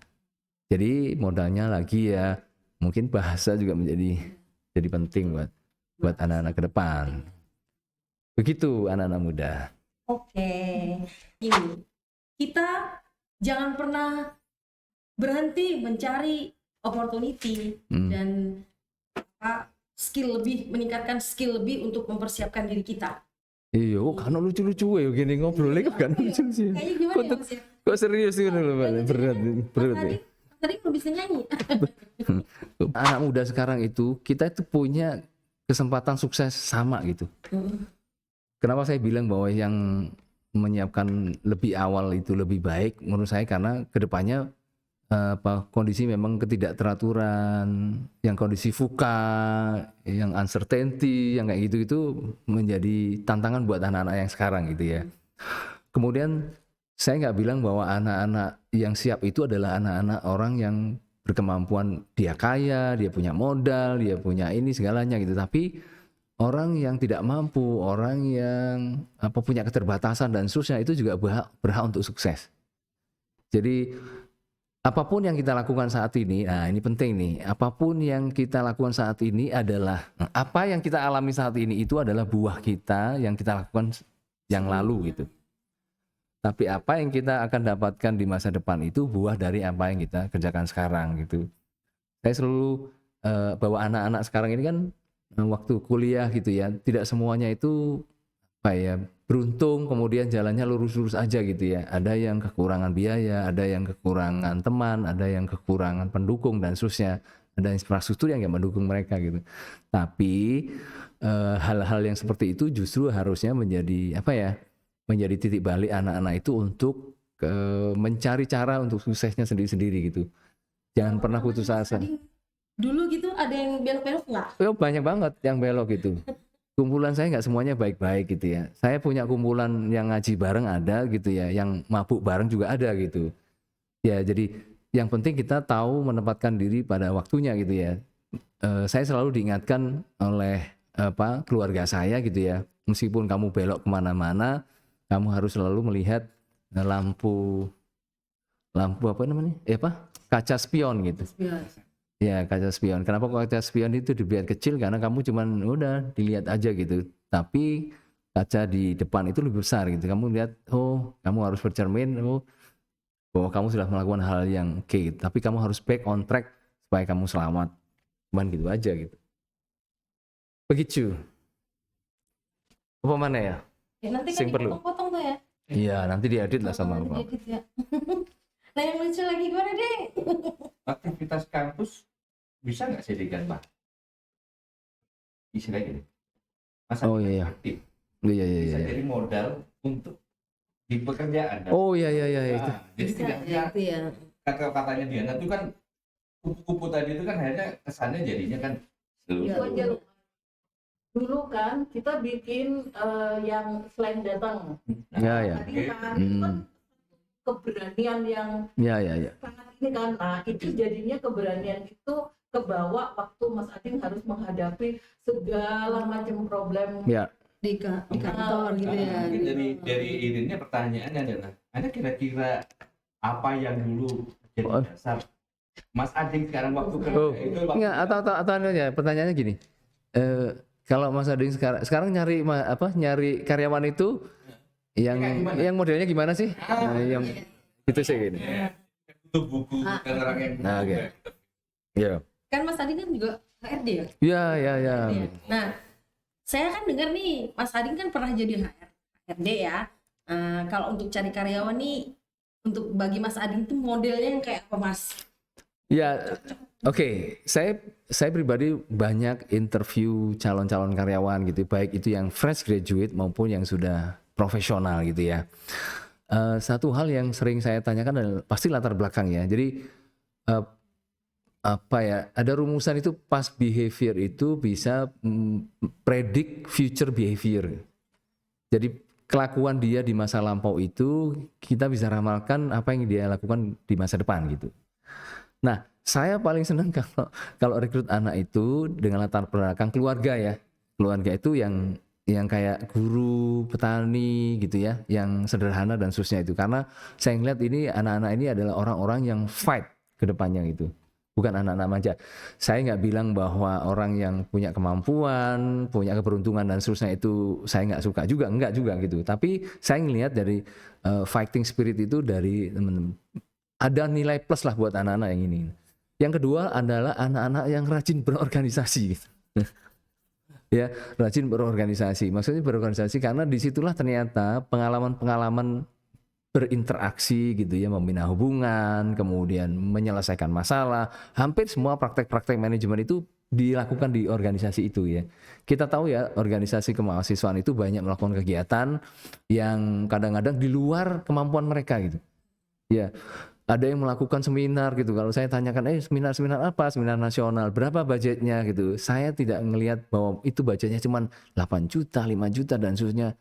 Speaker 1: Jadi modalnya lagi ya, mungkin bahasa juga menjadi penting buat anak-anak ke depan. Begitu anak-anak muda.
Speaker 2: Oke, ini kita jangan pernah berhenti mencari opportunity dan meningkatkan skill lebih untuk mempersiapkan diri kita.
Speaker 1: Iya, kan lucu-lucu ya gini ngobrolnya kan lucu-lucu.
Speaker 2: Kayaknya gimana ya Mas ya?
Speaker 1: Kok serius sih berat.
Speaker 2: Tadi belum bisa nyanyi.
Speaker 1: Anak muda sekarang itu kita itu punya kesempatan sukses sama gitu. Kenapa saya bilang bahwa yang menyiapkan lebih awal itu lebih baik menurut saya, karena kedepannya kondisi memang ketidakteraturan, yang kondisi VUCA, yang uncertainty, yang kayak gitu itu menjadi tantangan buat anak-anak yang sekarang gitu ya. Kemudian saya nggak bilang bahwa anak-anak yang siap itu adalah anak-anak orang yang berkemampuan, dia kaya, dia punya modal, dia punya ini segalanya gitu, tapi orang yang tidak mampu, orang yang punya keterbatasan dan seterusnya itu juga berhak untuk sukses. Jadi apapun yang kita lakukan saat ini, nah ini penting nih, apapun yang kita lakukan saat ini adalah, apa yang kita alami saat ini itu adalah buah kita yang kita lakukan yang lalu gitu. Tapi apa yang kita akan dapatkan di masa depan itu buah dari apa yang kita kerjakan sekarang gitu. Saya selalu bawa anak-anak sekarang ini kan waktu kuliah gitu ya, tidak semuanya itu beruntung kemudian jalannya lurus-lurus aja gitu ya. Ada yang kekurangan biaya, ada yang kekurangan teman, ada yang kekurangan pendukung dan seterusnya, ada infrastruktur yang gak mendukung mereka gitu. Tapi hal-hal yang seperti itu justru harusnya menjadi menjadi titik balik anak-anak itu untuk mencari cara untuk suksesnya sendiri-sendiri gitu. Jangan pernah putus asa.
Speaker 2: Dulu gitu ada yang belok-belok nggak?
Speaker 1: Oh, banyak banget yang belok gitu. Kumpulan saya nggak semuanya baik-baik gitu ya. Saya punya kumpulan yang ngaji bareng ada gitu ya, yang mabuk bareng juga ada gitu. Ya jadi yang penting kita tahu menempatkan diri pada waktunya gitu ya. Saya selalu diingatkan oleh keluarga saya gitu ya. Meskipun kamu belok kemana-mana, kamu harus selalu melihat lampu kaca spion gitu. Ya, kaca spion. Kenapa kaca spion itu dibuat kecil? Karena kamu cuman udah dilihat aja gitu. Tapi kaca di depan itu lebih besar gitu. Kamu lihat, oh, kamu harus bercermin, bahwa kamu sudah melakukan hal yang oke. Tapi kamu harus back on track supaya kamu selamat. Cuman gitu aja gitu. Begitu. Apa mana ya?
Speaker 2: Nanti kan dipotong-potong tuh ya.
Speaker 1: Iya, nanti diedit lah sama
Speaker 2: Bapak. Ya. Nah, yang lucu lagi gimana deh?
Speaker 3: Aktivitas kampus bisa nggak sih digambar? Istilahnya masa
Speaker 1: iya.
Speaker 3: aktif.
Speaker 1: Iya.
Speaker 3: Bisa jadi modal untuk di pekerjaan.
Speaker 1: Oh iya itu.
Speaker 3: Jadi tidak ya. Kata-katanya Diana itu kan kupu-kupu tadi itu kan akhirnya kesannya jadinya kan
Speaker 2: itu aja loh.
Speaker 4: dulu kan kita bikin yang selain datang.
Speaker 1: Ya, ya.
Speaker 4: Tadi kan itu kan keberanian yang
Speaker 1: Ya, ya, ya.
Speaker 4: sangat ini kan. Nah itu jadinya keberanian itu kebawa waktu Mas Ading harus menghadapi segala macam problem.
Speaker 1: Ya.
Speaker 2: Di kantor gitu ya.
Speaker 3: Mungkin dari ininya pertanyaannya adalah, ada kira-kira apa yang dulu jadi dasar Mas Ading sekarang waktu kerja
Speaker 1: Oh,
Speaker 3: itu waktu
Speaker 1: enggak, atau ya, pertanyaannya gini. Kalau Mas Ading sekarang nyari nyari karyawan itu yang
Speaker 3: Kayak gimana?
Speaker 1: yang modelnya gimana sih? Yang itu sih gini.
Speaker 3: butuh buku dan orang yang
Speaker 1: Nah, oke. Ya.
Speaker 2: Kan Mas Ading kan juga HRD ya.
Speaker 1: Ya, ya, ya.
Speaker 2: Nah, saya kan dengar nih Mas Ading kan pernah jadi HRD ya. Kalau untuk cari karyawan nih, untuk bagi Mas Ading tuh modelnya yang kayak apa Mas?
Speaker 1: Ya, oke. Saya pribadi banyak interview calon-calon karyawan gitu, baik itu yang fresh graduate maupun yang sudah profesional gitu ya. Satu hal yang sering saya tanyakan adalah pasti latar belakang ya. Jadi ada rumusan itu past behavior itu bisa predict future behavior. Jadi kelakuan dia di masa lampau itu kita bisa ramalkan apa yang dia lakukan di masa depan gitu. Nah, saya paling senang kalau rekrut anak itu dengan latar belakang keluarga ya. Keluarga itu yang kayak guru, petani gitu ya, yang sederhana dan seterusnya itu. Karena saya ngeliat ini anak-anak ini adalah orang-orang yang fight ke depannya gitu. Bukan anak-anak manja. Saya nggak bilang bahwa orang yang punya kemampuan, punya keberuntungan dan seterusnya itu saya nggak suka juga, enggak juga gitu. Tapi saya ngelihat dari fighting spirit itu dari teman-teman. Ada nilai plus lah buat anak-anak yang ini. Yang kedua adalah anak-anak yang rajin berorganisasi gitu. Ya, rajin berorganisasi. Maksudnya berorganisasi karena disitulah ternyata pengalaman-pengalaman berinteraksi gitu ya, membina hubungan, kemudian menyelesaikan masalah. Hampir semua praktek-praktek manajemen itu dilakukan di organisasi itu ya. Kita tahu ya, organisasi kemahasiswaan itu banyak melakukan kegiatan yang kadang-kadang di luar kemampuan mereka gitu. Ya, ada yang melakukan seminar gitu. Kalau saya tanyakan, seminar apa? Seminar nasional, berapa budgetnya gitu. Saya tidak ngelihat bahwa itu budgetnya cuma 8 juta, 5 juta dan seterusnya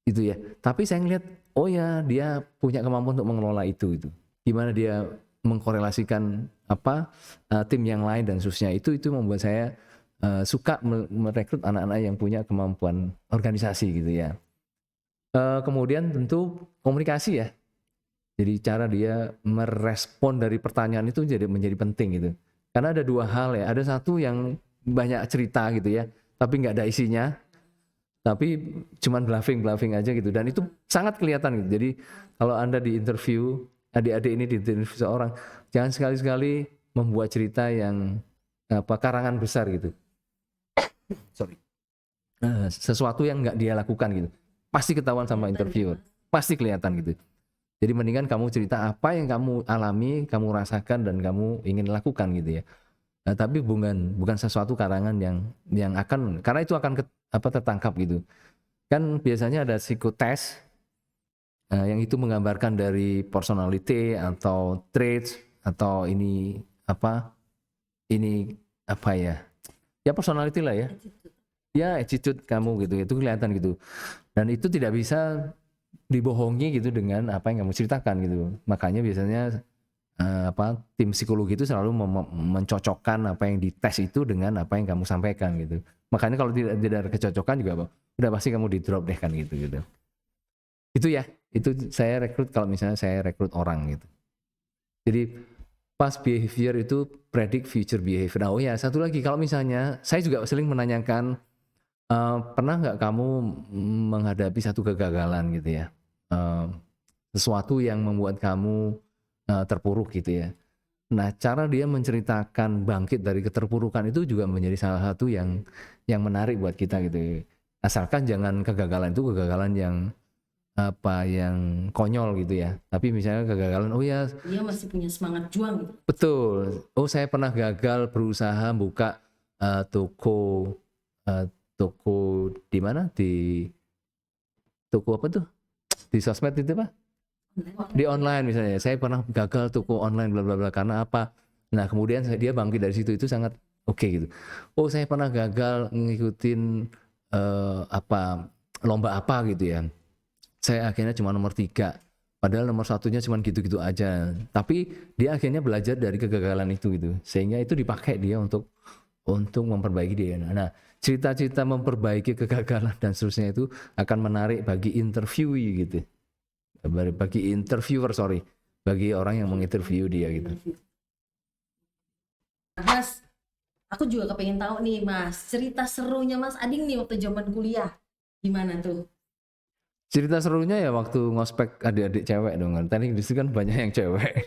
Speaker 1: itu ya. Tapi saya ngelihat, oh ya dia punya kemampuan untuk mengelola itu. Gimana dia mengkorelasikan tim yang lain dan seterusnya. Itu membuat saya suka merekrut anak-anak yang punya kemampuan organisasi gitu ya. Kemudian tentu komunikasi ya. Jadi cara dia merespon dari pertanyaan itu menjadi penting gitu. Karena ada dua hal ya. Ada satu yang banyak cerita gitu ya, tapi nggak ada isinya. Tapi cuman bluffing aja gitu. Dan itu sangat kelihatan gitu. Jadi kalau Anda di interview, adik-adik ini di interview seorang, jangan sekali-sekali membuat cerita yang karangan besar gitu. Sorry. Sesuatu yang nggak dia lakukan gitu. Pasti ketahuan sama interviewer. Pasti kelihatan gitu. Jadi mendingan kamu cerita apa yang kamu alami, kamu rasakan dan kamu ingin lakukan gitu ya. Nah, tapi bukan sesuatu karangan yang akan, karena itu akan tertangkap gitu. Kan biasanya ada psikotes yang itu menggambarkan dari personality atau traits atau ini apa ya? Ya personality lah ya. Ya attitude kamu gitu, itu kelihatan gitu. Dan itu tidak bisa dibohongi gitu dengan apa yang kamu ceritakan gitu. Makanya biasanya tim psikologi itu selalu mencocokkan apa yang dites itu dengan apa yang kamu sampaikan gitu. Makanya kalau tidak ada kecocokan juga udah pasti kamu di drop deh kan gitu. Itu ya, itu saya rekrut kalau misalnya saya rekrut orang gitu. Jadi past behavior itu predict future behavior. Nah, oh ya, satu lagi kalau misalnya saya juga sering menanyakan, pernah nggak kamu menghadapi satu kegagalan gitu ya, sesuatu yang membuat kamu terpuruk gitu ya. Nah, cara dia menceritakan bangkit dari keterpurukan itu juga menjadi salah satu yang menarik buat kita gitu. Asalkan jangan kegagalan itu kegagalan yang konyol gitu ya. Tapi misalnya kegagalan, oh ya,
Speaker 2: Dia masih punya semangat juang gitu.
Speaker 1: betul. Oh, saya pernah gagal berusaha buka toko di mana, di toko apa tuh, di sosmed itu Pak, di online misalnya. Saya pernah gagal toko online bla bla bla karena apa. Nah kemudian dia bangkit dari situ, itu sangat oke gitu. Oh saya pernah gagal ngikutin lomba apa gitu ya. Saya akhirnya cuma nomor 3. Padahal nomor 1-nya cuma gitu-gitu aja. Tapi dia akhirnya belajar dari kegagalan itu gitu. Sehingga itu dipakai dia untuk memperbaiki dia. Nah, cerita-cerita memperbaiki kegagalan dan seterusnya itu akan menarik bagi interviewee gitu. Bagi interviewer, bagi orang yang menginterview dia gitu.
Speaker 2: Mas, aku juga kepengen tahu nih Mas, cerita serunya Mas Ading nih waktu zaman kuliah. Gimana tuh?
Speaker 1: Cerita serunya ya waktu ngospek adik-adik cewek dong. Teknik industri kan banyak yang cewek.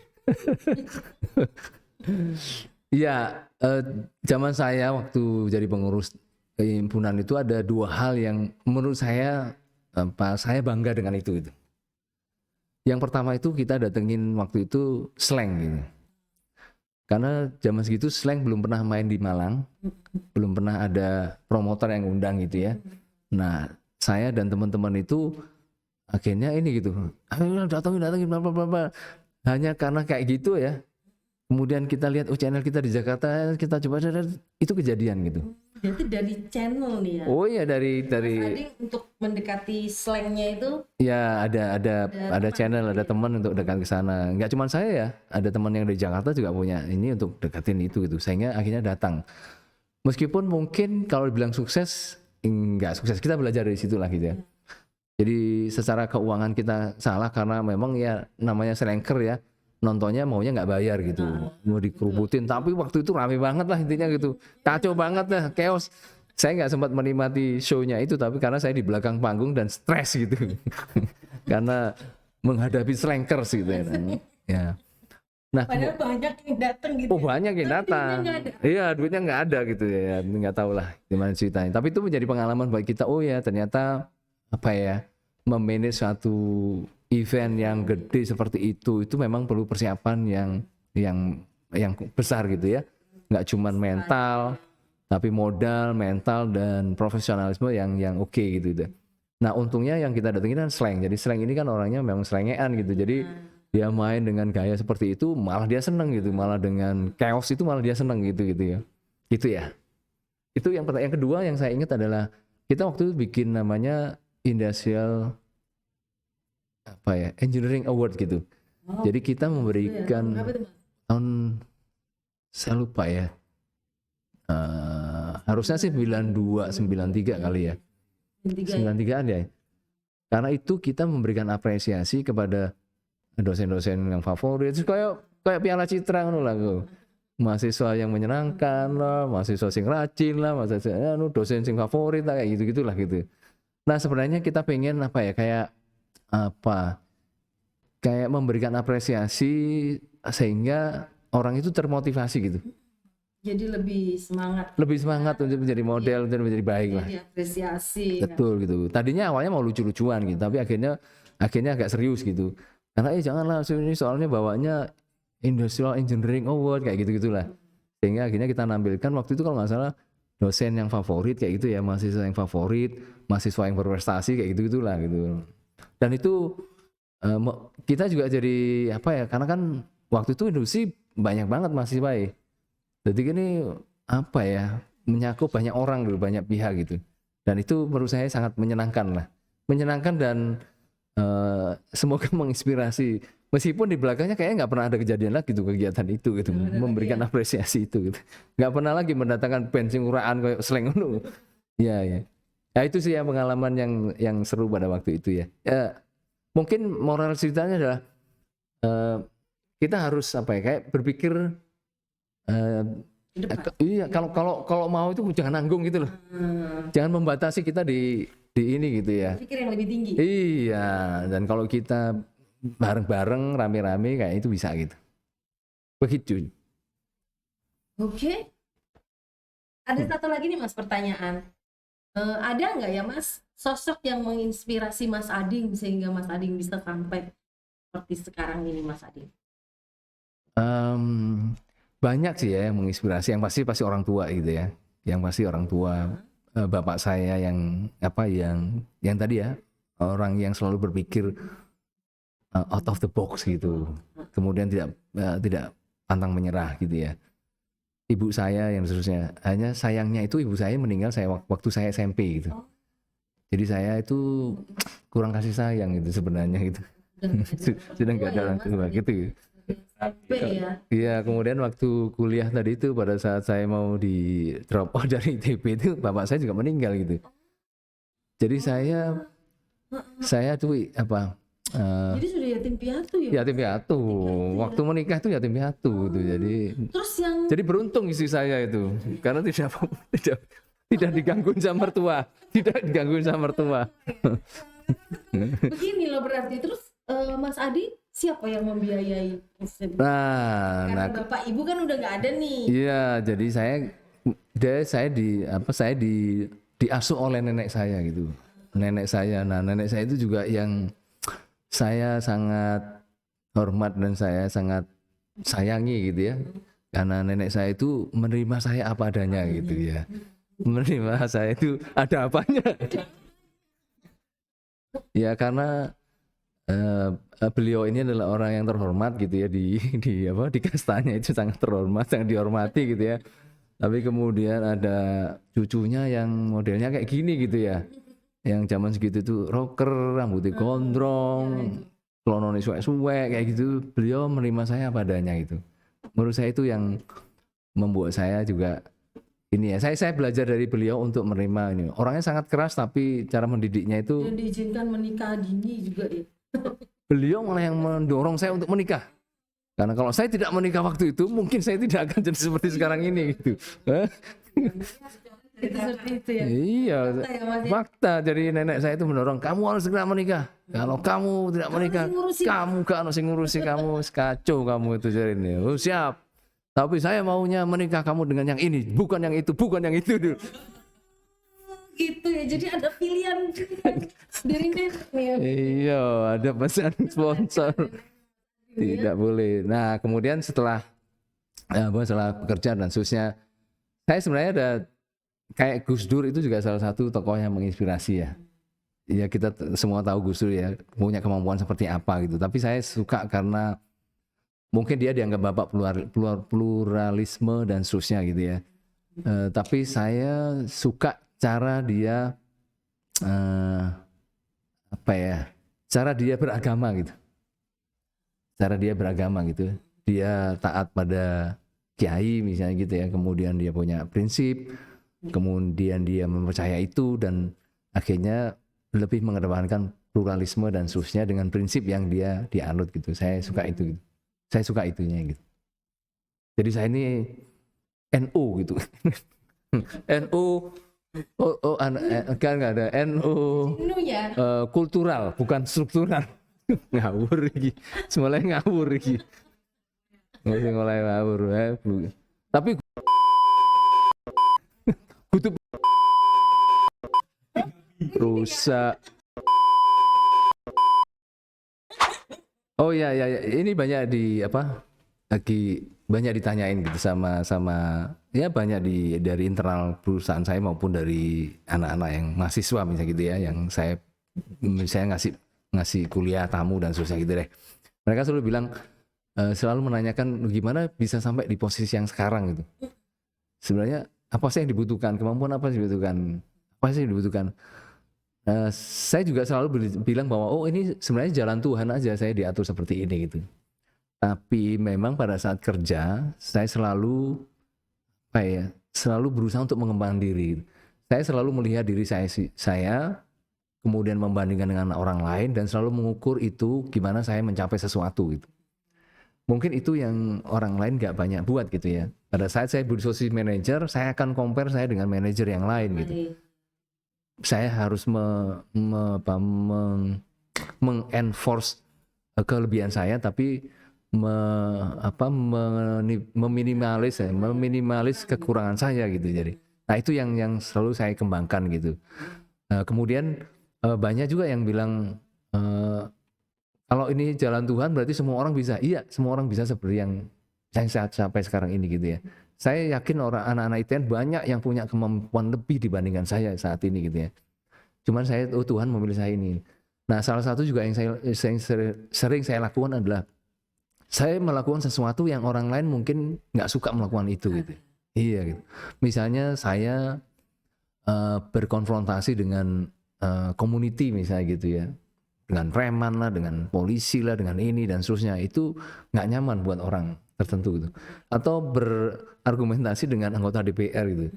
Speaker 1: Iya, zaman saya waktu jadi pengurus himpunan itu ada 2 hal yang menurut saya saya bangga dengan itu gitu. Yang pertama itu kita datengin waktu itu Slank gitu. Karena zaman segitu Slank belum pernah main di Malang, belum pernah ada promotor yang undang gitu ya. Nah, saya dan teman-teman itu akhirnya ini gitu, ayo datangin bla bla bla bla. Hanya karena kayak gitu ya. Kemudian kita lihat channel kita di Jakarta, kita coba itu kejadian gitu.
Speaker 2: Berarti dari channel nih ya.
Speaker 1: Oh iya dari
Speaker 2: Mas Ading untuk mendekati slangnya itu
Speaker 1: ya ada channel, ada teman untuk dekat ke sana. Enggak cuma saya ya, ada teman yang dari Jakarta juga punya ini untuk deketin itu gitu. Sehingga akhirnya datang. Meskipun mungkin kalau dibilang sukses, enggak sukses. Kita belajar dari situ lah gitu ya. Jadi secara keuangan kita salah karena memang ya namanya slanker ya, nontonnya maunya nggak bayar gitu, mau dikerubutin. Tapi waktu itu rame banget lah intinya gitu, kacau banget lah, chaos. Saya nggak sempat menikmati show-nya itu, tapi karena saya di belakang panggung dan stres gitu, karena menghadapi slankers gitu ya. Nah,
Speaker 2: padahal banyak yang datang gitu.
Speaker 1: oh banyak yang datang. Iya, duitnya nggak ada gitu ya, nggak tahu lah gimana ceritanya. Tapi itu menjadi pengalaman bagi kita. Oh ya, ternyata apa ya, memanage suatu event yang gede seperti itu memang perlu persiapan yang besar gitu ya. Nggak cuma mental, tapi modal, mental dan profesionalisme yang oke gitu. Nah, untungnya yang kita datengin kan Slank. Jadi Slank ini kan orangnya memang slengean gitu. Jadi dia main dengan gaya seperti itu malah dia seneng gitu, malah dengan chaos itu malah dia seneng gitu ya. Gitu ya. Itu yang pertama. Yang kedua yang saya ingat adalah kita waktu itu bikin namanya Industrial Engineering Award gitu. Jadi kita memberikan tahun saya lupa ya. Harusnya sih 92 93 kali ya. 93-an ya. Karena itu kita memberikan apresiasi kepada dosen-dosen yang favorit. Terus kayak Piala Citra ngono lah. Mahasiswa yang menyenangkan lah, mahasiswa sing rajin lah, mahasiswa dosen sing favorit lah, kayak gitu-gitulah gitu. Nah, sebenarnya kita pengen kayak memberikan apresiasi sehingga orang itu termotivasi gitu.
Speaker 2: Jadi lebih semangat
Speaker 1: untuk menjadi model, untuk menjadi baik lah.
Speaker 2: Apresiasi.
Speaker 1: Betul gitu. Tadinya awalnya mau lucu-lucuan gitu, tapi akhirnya agak serius gitu. Karena janganlah ini soalnya bawanya Industrial Engineering Award kayak gitu-gitulah. Sehingga akhirnya kita nampilkan waktu itu kalau nggak salah dosen yang favorit kayak gitu ya, mahasiswa yang favorit, mahasiswa yang berprestasi kayak gitu-gitulah gitu. Dan itu kita juga jadi karena kan waktu itu industri banyak banget mahasiswa ya. Jadi ini menyakup banyak orang dulu, banyak pihak gitu. Dan itu menurut saya sangat menyenangkan lah. Menyenangkan dan semoga menginspirasi. Meskipun di belakangnya kayaknya nggak pernah ada kejadian lagi tuh kegiatan itu gitu, memberikan apresiasi itu gitu. Nggak pernah lagi mendatangkan bensin uraan kayak Slank dulu. Iya. Nah itu sih yang pengalaman yang seru pada waktu itu ya. Mungkin moral ceritanya adalah kita harus kayak berpikir iya kalau mau itu jangan nanggung gitu loh. Jangan membatasi kita di ini gitu ya.
Speaker 2: Pikir yang lebih tinggi.
Speaker 1: Iya, dan kalau kita bareng-bareng rame-rame kayak itu bisa gitu. Begitu.
Speaker 2: Oke. Ada satu lagi nih Mas pertanyaan. Ada nggak ya Mas sosok yang menginspirasi Mas Ading sehingga Mas Ading bisa sampai seperti sekarang ini Mas Ading?
Speaker 1: Banyak sih ya yang menginspirasi. Yang pasti orang tua gitu ya. Yang pasti orang tua. Bapak saya yang tadi ya, orang yang selalu berpikir out of the box gitu. Kemudian tidak pantang menyerah gitu ya. Ibu saya yang seterusnya. Hanya sayangnya itu ibu saya meninggal waktu saya SMP gitu. Jadi saya itu kurang kasih sayang gitu sebenarnya gitu. Sudah nggak ada orang tua gitu.
Speaker 4: Sampai ya.
Speaker 1: Iya, kemudian waktu kuliah tadi itu pada saat saya mau di drop out dari ITB itu bapak saya juga meninggal gitu. Jadi saya tuh apa?
Speaker 2: Jadi sudah yatim piatu ya?
Speaker 1: Yatim piatu. Waktu menikah itu yatim piatu gitu.
Speaker 2: Terus yang
Speaker 1: Jadi beruntung istri saya itu karena tidak digangguin sama mertua, tidak digangguin sama mertua.
Speaker 2: begini loh berarti. Terus Mas Adi siapa yang membiayai?
Speaker 1: Nah,
Speaker 2: Karena bapak ibu kan udah nggak ada nih.
Speaker 1: iya, jadi saya diasuh oleh nenek saya gitu. Nenek saya. Nah, nenek saya itu juga yang saya sangat hormat dan saya sangat sayangi gitu ya. Karena nenek saya itu menerima saya apa adanya gitu ya. Menerima saya itu ada apanya. Ya karena beliau ini adalah orang yang terhormat gitu ya di kastanya itu sangat terhormat, sangat dihormati gitu ya. Tapi kemudian ada cucunya yang modelnya kayak gini gitu ya. Yang zaman segitu tuh rocker, rambutnya gondrong, celonanya suwek-suwek kayak gitu. Beliau menerima saya apa adanya gitu. Menurut saya itu yang membuat saya juga ini ya. Saya belajar dari beliau untuk menerima ini. Orangnya sangat keras tapi cara mendidiknya itu
Speaker 2: Dan diizinkan menikah dini juga ya.
Speaker 1: beliau malah yang mendorong saya untuk menikah. Karena kalau saya tidak menikah waktu itu, mungkin saya tidak akan jadi seperti sekarang ini gitu.
Speaker 2: Itu seperti itu ya.
Speaker 1: Iya,
Speaker 2: Fakta ya, Mas, ya?
Speaker 1: fakta. Jadi nenek saya itu mendorong, kamu harus segera menikah. Kalau kamu tidak menikah, kamu gak harus ngurusi, kamu kacau kamu itu jadi ini. Oh siap. Tapi saya maunya menikah kamu dengan yang ini, bukan yang itu, bukan yang itu.
Speaker 2: Gitu ya. Jadi ada pilihan dari nenek ya.
Speaker 1: Iya, ada pesan sponsor. Tidak boleh. Nah, kemudian setelah pekerjaan dan seterusnya, saya sebenarnya ada kayak Gus Dur itu juga salah satu tokoh yang menginspirasi ya. Ya kita semua tahu Gus Dur ya punya kemampuan seperti apa gitu. Tapi saya suka karena mungkin dia dianggap bapak pluralisme dan seterusnya gitu ya. Tapi saya suka cara dia cara dia beragama gitu. Cara dia beragama gitu. Dia taat pada kiai misalnya gitu ya. Kemudian dia punya prinsip, kemudian dia mempercaya itu dan akhirnya lebih mengedepankan pluralisme dan seterusnya dengan prinsip yang dia dianut gitu. Saya suka itu gitu. Saya suka itunya gitu. Jadi saya ini NU gitu. NU kan nggak ada NU
Speaker 2: ya.
Speaker 1: kultural bukan struktural. Ngawur iki. Semuanya ngawur iki. Mulai ngawur Tapi kutub rusak. Oh ya, ini banyak lagi banyak ditanyain gitu sama ya banyak dari internal perusahaan saya maupun dari anak-anak yang mahasiswa misalnya gitu ya, yang saya ngasih kuliah tamu dan seterusnya gitu deh. Mereka selalu bilang selalu menanyakan gimana bisa sampai di posisi yang sekarang gitu. Sebenarnya apa sih yang dibutuhkan, kemampuan apa sih yang dibutuhkan. Saya juga selalu bilang bahwa ini sebenarnya jalan Tuhan aja saya diatur seperti ini gitu. Tapi memang pada saat kerja saya selalu berusaha untuk mengembangkan diri. Saya selalu melihat diri saya kemudian membandingkan dengan orang lain dan selalu mengukur itu gimana saya mencapai sesuatu gitu. Mungkin itu yang orang lain gak banyak buat gitu ya. Pada saat saya bersosial manager, saya akan compare saya dengan manajer yang lain gitu. Saya harus mengenforce kelebihan saya, tapi meminimalis kekurangan saya gitu. Jadi, nah itu yang selalu saya kembangkan gitu. Kemudian banyak juga yang bilang kalau ini jalan Tuhan berarti semua orang bisa. Iya, semua orang bisa seperti yang saya sampai sekarang ini gitu ya. Saya yakin anak-anak ITN banyak yang punya kemampuan lebih dibandingkan saya saat ini gitu ya. Cuman Tuhan memilih saya ini. Nah, salah satu juga yang sering saya lakukan adalah saya melakukan sesuatu yang orang lain mungkin nggak suka melakukan itu gitu. Iya gitu. Misalnya saya berkonfrontasi dengan community misalnya gitu ya, dengan preman lah, dengan polisi lah, dengan ini dan seterusnya, itu nggak nyaman buat orang tertentu gitu. Atau berargumentasi dengan anggota DPR gitu.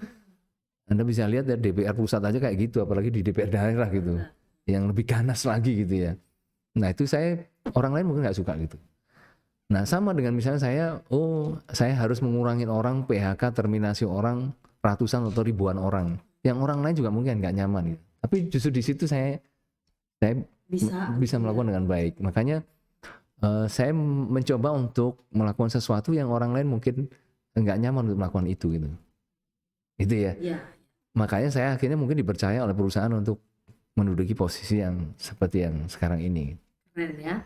Speaker 1: Anda bisa lihat ya, DPR pusat aja kayak gitu, apalagi di DPR daerah gitu, yang lebih ganas lagi gitu ya. Nah itu orang lain mungkin nggak suka gitu. Nah sama dengan misalnya saya harus mengurangi orang, PHK, terminasi orang, ratusan atau ribuan orang. Yang orang lain juga mungkin nggak nyaman gitu. Tapi justru di situ saya bisa melakukan dengan baik. Makanya saya mencoba untuk melakukan sesuatu yang orang lain mungkin nggak nyaman untuk melakukan itu gitu. Itu ya. Makanya saya akhirnya mungkin dipercaya oleh perusahaan untuk menduduki posisi yang seperti yang sekarang ini.
Speaker 2: Keren ya.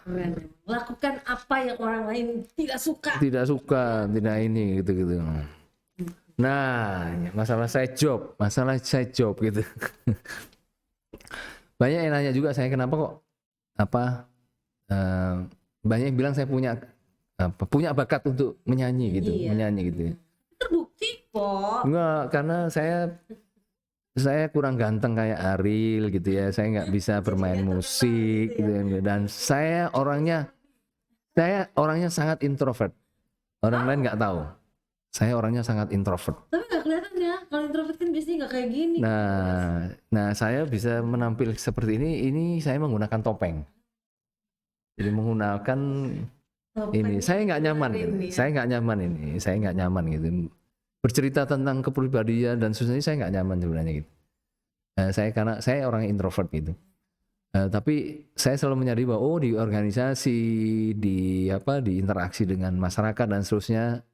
Speaker 2: Keren. Lakukan apa yang orang lain tidak suka.
Speaker 1: Tidak tidak ini gitu. Nah, masalah side job gitu. Banyak yang nanya juga saya kenapa kok banyak yang bilang saya punya bakat untuk menyanyi gitu, menyanyi gitu.
Speaker 2: Terbukti kok.
Speaker 1: Enggak, karena saya kurang ganteng kayak Ariel gitu ya. Saya nggak bisa bermain musik gitu. Dan saya orangnya sangat introvert. Orang lain nggak tahu. Saya orangnya sangat introvert.
Speaker 2: Tapi nggak kelihatan ya. Kalau introvert kan biasanya nggak kayak gini.
Speaker 1: Nah saya bisa menampil seperti ini. Ini saya menggunakan topeng. Jadi menggunakan ini. Saya nggak nyaman gitu. Saya nggak nyaman gitu. Bercerita tentang kepribadian dan sebagainya saya nggak nyaman sebenarnya gitu. Karena saya orang introvert gitu. Tapi saya selalu menyadari bahwa di organisasi, di interaksi dengan masyarakat dan seterusnya,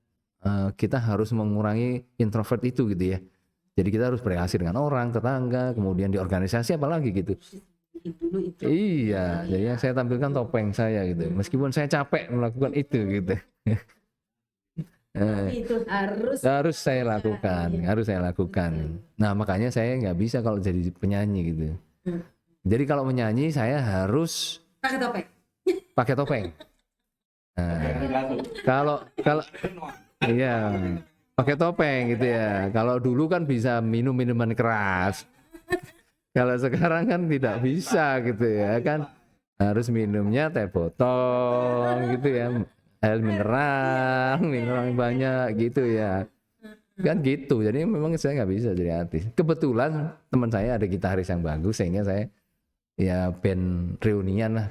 Speaker 1: kita harus mengurangi introvert itu gitu ya. Jadi kita harus berinteraksi dengan orang, tetangga, kemudian di organisasi apalagi gitu. Iya, jadi yang saya tampilkan topeng saya gitu. Meskipun saya capek melakukan itu gitu.
Speaker 2: Itu harus
Speaker 1: saya lakukan. Nah makanya saya nggak bisa kalau jadi penyanyi gitu. Jadi kalau menyanyi saya harus pakai topeng. Kalau iya pakai topeng gitu ya. Kalau dulu kan bisa minum minuman keras. Kalau sekarang kan tidak bisa gitu ya kan. Harus minumnya teh botol gitu ya. Air mineral yang banyak gitu ya kan gitu. Jadi memang saya nggak bisa jadi artis. Kebetulan teman saya ada gitaris yang bagus sehingga saya ya band reunian lah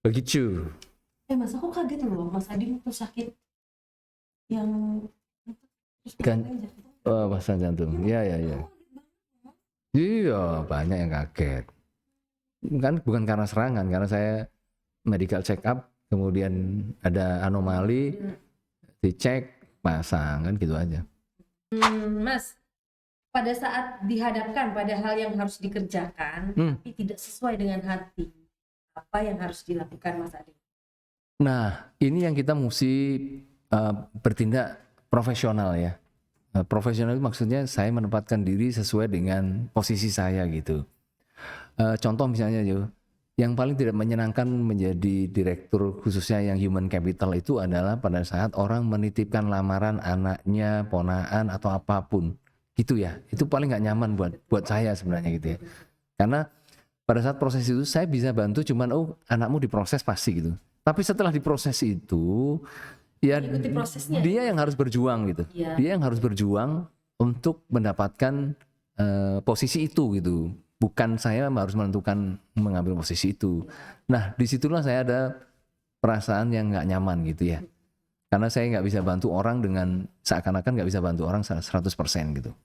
Speaker 1: begitu.
Speaker 2: Mas aku kaget loh Mas Ading tuh sakit yang
Speaker 1: kan pasang jantung. Iya banyak yang kaget kan, bukan karena serangan, karena saya medical check up kemudian ada anomali, dicek, pasang kan gitu aja.
Speaker 2: Mas, pada saat dihadapkan pada hal yang harus dikerjakan tapi tidak sesuai dengan hati, apa yang harus dilakukan Mas Ading?
Speaker 1: Nah ini yang kita mesti bertindak profesional ya. Profesional itu maksudnya saya menempatkan diri sesuai dengan posisi saya gitu. Contoh misalnya yang paling tidak menyenangkan menjadi direktur khususnya yang human capital itu adalah pada saat orang menitipkan lamaran anaknya, ponaan atau apapun gitu ya. Itu paling nggak nyaman buat saya sebenarnya gitu ya. Karena pada saat proses itu saya bisa bantu cuman anakmu diproses pasti gitu. Tapi setelah diproses itu ya dia yang harus berjuang gitu. Dia yang harus berjuang untuk mendapatkan posisi itu gitu. Bukan saya harus mengambil posisi itu. Nah disitulah saya ada perasaan yang nggak nyaman gitu ya. Karena saya nggak bisa bantu orang dengan seakan-akan nggak bisa bantu orang 100% gitu.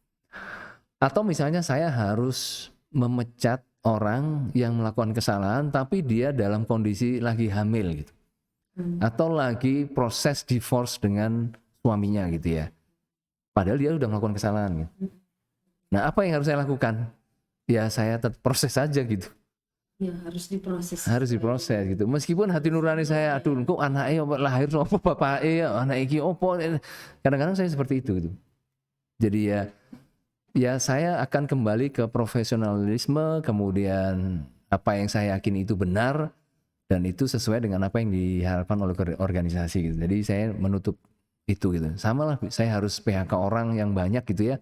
Speaker 1: Atau misalnya saya harus memecat orang yang melakukan kesalahan tapi dia dalam kondisi lagi hamil gitu. Atau lagi proses divorce dengan suaminya gitu ya. Padahal dia udah melakukan kesalahan gitu. Nah apa yang harus saya lakukan? Ya saya tetap proses aja gitu.
Speaker 2: Ya harus diproses.
Speaker 1: Harus diproses gitu. Meskipun hati nurani saya, aduh kok anaknya lahir sama bapaknya, anak iki opo. Kadang-kadang saya seperti itu gitu. Jadi ya saya akan kembali ke profesionalisme, kemudian apa yang saya yakini itu benar dan itu sesuai dengan apa yang diharapkan oleh organisasi gitu. Jadi saya menutup itu gitu. Sama lah saya harus PHK orang yang banyak gitu ya.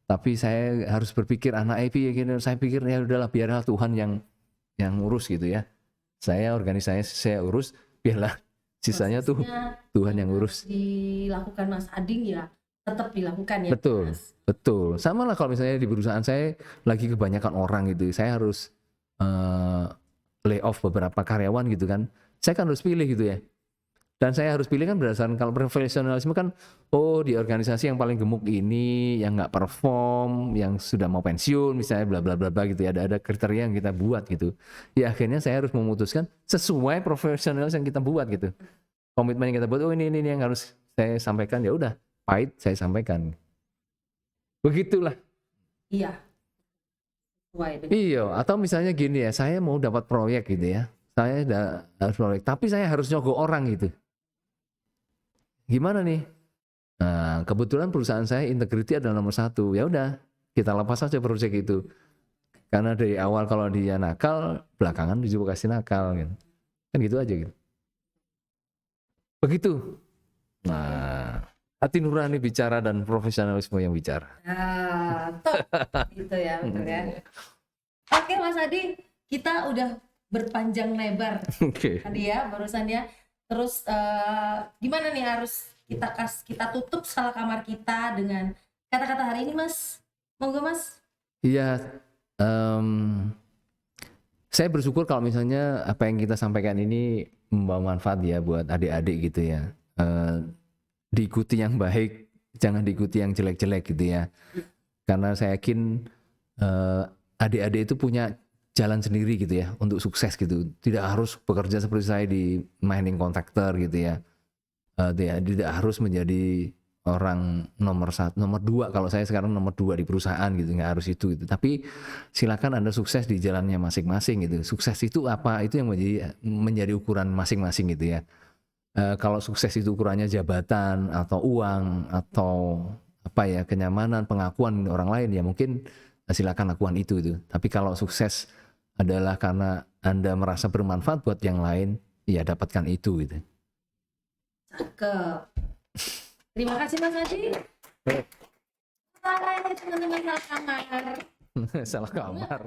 Speaker 1: Tapi saya harus berpikir anak IP gini, saya pikir ya udahlah biarlah Tuhan yang ngurus gitu ya. Saya organisasi saya urus, biarlah sisanya tuh
Speaker 2: Prosesnya
Speaker 1: Tuhan yang ngurus.
Speaker 2: dilakukan Mas Ading ya tetap dilakukan ya
Speaker 1: Betul,
Speaker 2: Mas.
Speaker 1: betul. Sama lah kalau misalnya di perusahaan saya lagi kebanyakan orang gitu, saya harus lay off beberapa karyawan gitu kan. Saya kan harus pilih gitu ya. Dan saya harus pilih kan berdasarkan kalau profesionalisme kan, oh di organisasi yang paling gemuk ini, yang nggak perform, yang sudah mau pensiun misalnya bla bla bla bla gitu ya. Ada kriteria yang kita buat gitu. Ya akhirnya saya harus memutuskan sesuai profesionalis yang kita buat gitu. Komitmen yang kita buat, oh ini yang harus saya sampaikan, ya udah. Pahit saya sampaikan. Begitulah.
Speaker 2: Iya. Sesuai dengan
Speaker 1: Iya, atau misalnya gini ya, saya mau dapat proyek gitu ya. Saya harus proyek, tapi saya harus nyogok orang gitu. Gimana nih? Nah, kebetulan perusahaan saya integrity adalah nomor 1. Ya udah, kita lepas saja proyek itu. Karena dari awal kalau dia nakal, belakangan juga kasih nakal gitu. Kan gitu aja gitu. Begitu. Nah, hati nurani bicara dan profesionalisme yang bicara.
Speaker 2: top gitu ya betul ya. Oke Mas Adi, kita udah berpanjang lebar
Speaker 1: Oke.
Speaker 2: tadi ya barusan ya. Terus gimana nih harus kita tutup salah kamar kita dengan kata-kata hari ini Mas? Monggo Mas.
Speaker 1: Iya, saya bersyukur kalau misalnya apa yang kita sampaikan ini membawa manfaat ya buat adik-adik gitu ya. Diikuti yang baik, jangan diikuti yang jelek-jelek gitu ya. Karena saya yakin adik-adik itu punya jalan sendiri gitu ya untuk sukses gitu. Tidak harus bekerja seperti saya di mining contractor gitu ya. Tidak harus menjadi orang nomor 1, nomor 2. Kalau saya sekarang nomor 2 di perusahaan gitu, nggak harus itu gitu. Tapi silakan Anda sukses di jalannya masing-masing gitu. Sukses itu apa? Itu yang menjadi ukuran masing-masing gitu ya. Kalau sukses itu ukurannya jabatan atau uang atau apa ya, kenyamanan, pengakuan orang lain, ya mungkin silakan lakukan itu. Tapi kalau sukses adalah karena Anda merasa bermanfaat buat yang lain, ya dapatkan itu gitu.
Speaker 2: Cakep. Terima kasih Mas Adi. Salah teman-teman salah kamar.
Speaker 1: Salah kamar.